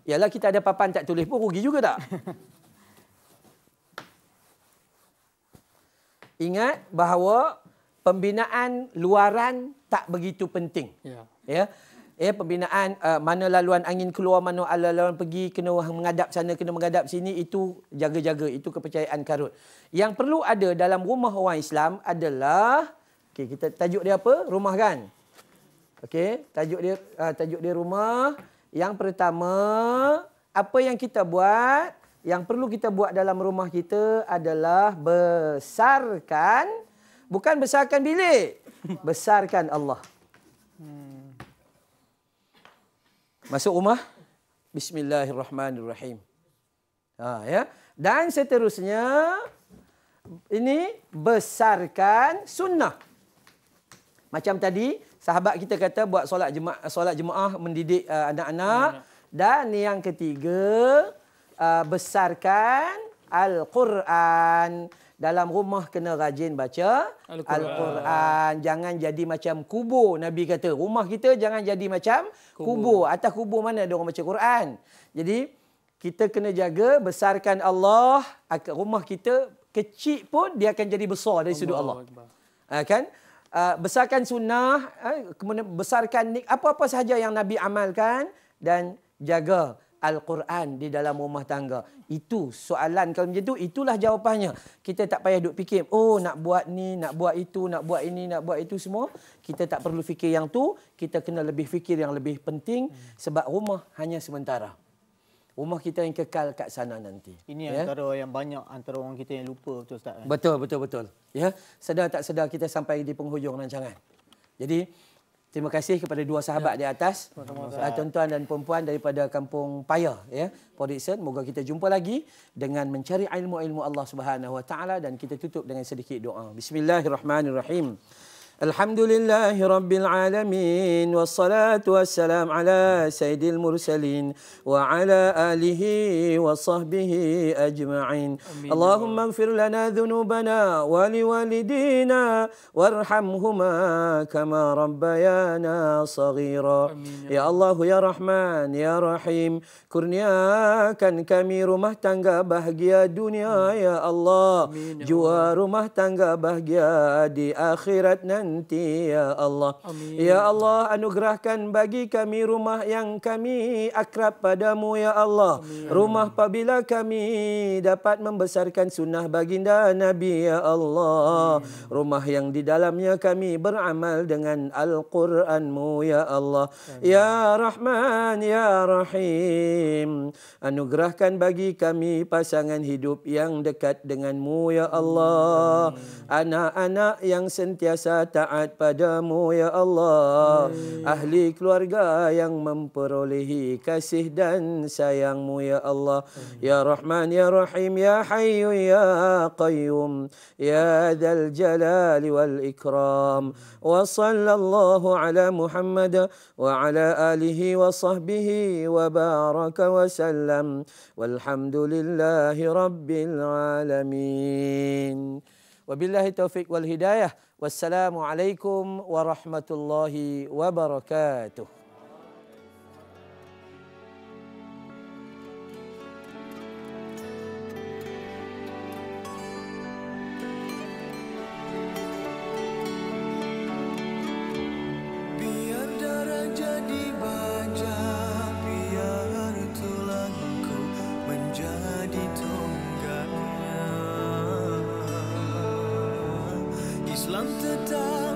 Speaker 1: Yalah kita ada papan tak tulis pun rugi juga tak? Ingat bahawa pembinaan luaran tak begitu penting. Pembinaan mana laluan angin keluar, mana laluan pergi, kena menghadap sana, kena menghadap sini, itu jaga-jaga, itu kepercayaan karut. Yang perlu ada dalam rumah orang Islam adalah, kita tajuk dia apa? Rumah kan? Tajuk dia rumah. Yang pertama, apa yang kita buat? Yang perlu kita buat dalam rumah kita adalah besarkan, bukan besarkan bilik, besarkan Allah. Masuk rumah, Bismillahirrahmanirrahim. Dan seterusnya, ini besarkan sunnah. Macam tadi, sahabat kita kata buat solat jemaah mendidik anak-anak. Dan yang ketiga, besarkan Al-Quran. Dalam rumah kena rajin baca Al-Quran. Jangan jadi macam kubur. Nabi kata, rumah kita jangan jadi macam kubur. Atas kubur mana ada orang baca Quran. Jadi, kita kena jaga, besarkan Allah. Rumah kita kecil pun dia akan jadi besar dari sudut Allah. Besarkan sunnah, kemudian besarkan apa-apa sahaja yang Nabi amalkan, dan jaga Al-Quran di dalam rumah tangga. Itu soalan kalau macam tu, itulah jawapannya. Kita tak payah duk fikir, nak buat ni, nak buat itu, nak buat ini, nak buat itu semua. Kita tak perlu fikir yang tu. Kita kena lebih fikir yang lebih penting. Sebab rumah hanya sementara. Rumah kita yang kekal kat sana nanti.
Speaker 3: Ini antara yang banyak antara orang kita yang lupa, betul Ustaz?
Speaker 1: Betul. Ya, sedar tak sedar kita sampai di penghujung rancangan. Jadi, Terima kasih kepada dua sahabat di atas, tuan-tuan dan puan-puan daripada Kampung Paya, ya, Port Dickson. Moga kita jumpa lagi dengan mencari ilmu-ilmu Allah Subhanahu Wa Taala, dan kita tutup dengan sedikit doa. Bismillahirrahmanirrahim. Alhamdulillahi Rabbil Alamin. Wassalatu wassalam ala sayyidil mursalin wa ala alihi wa sahbihi ajma'in. Allahumma ighfir lana dhunubana wa liwalidina warhamhuma kama rabbayana saghira. Ya Allah, ya Rahman, ya Rahim, kurniakan kami rumah tangga bahagia dunia, ya Allah. Jua rumah tangga bahagia di akhirat nanti, ya Allah. Ya Allah, anugerahkan bagi kami rumah yang kami akrab padamu, ya Allah. Rumah apabila kami dapat membesarkan sunnah baginda Nabi, ya Allah. Rumah yang di dalamnya kami beramal dengan Al-Quranmu, ya Allah. Ya Rahman, ya Rahim, anugerahkan bagi kami pasangan hidup yang dekat denganmu, ya Allah. Anak-anak yang sentiasa taat padamu, ya Allah. Ahli keluarga yang memperolehi kasih dan sayangmu, ya Allah. Ya Rahman, ya Rahim, ya Hayyu, ya Qayyum, ya Dzal Jalali wal Ikram. Wa sallallahu ala Muhammad wa ala alihi wa sahbihi wa baraka wa sallam. Walhamdulillahi rabbil alamin. Wabillahi taufiq wal hidayah. Wassalamualaikum warahmatullahi wabarakatuh.
Speaker 4: Biar darah jadi baja, biar tulangku menjadi tonggaknya. Islam tetap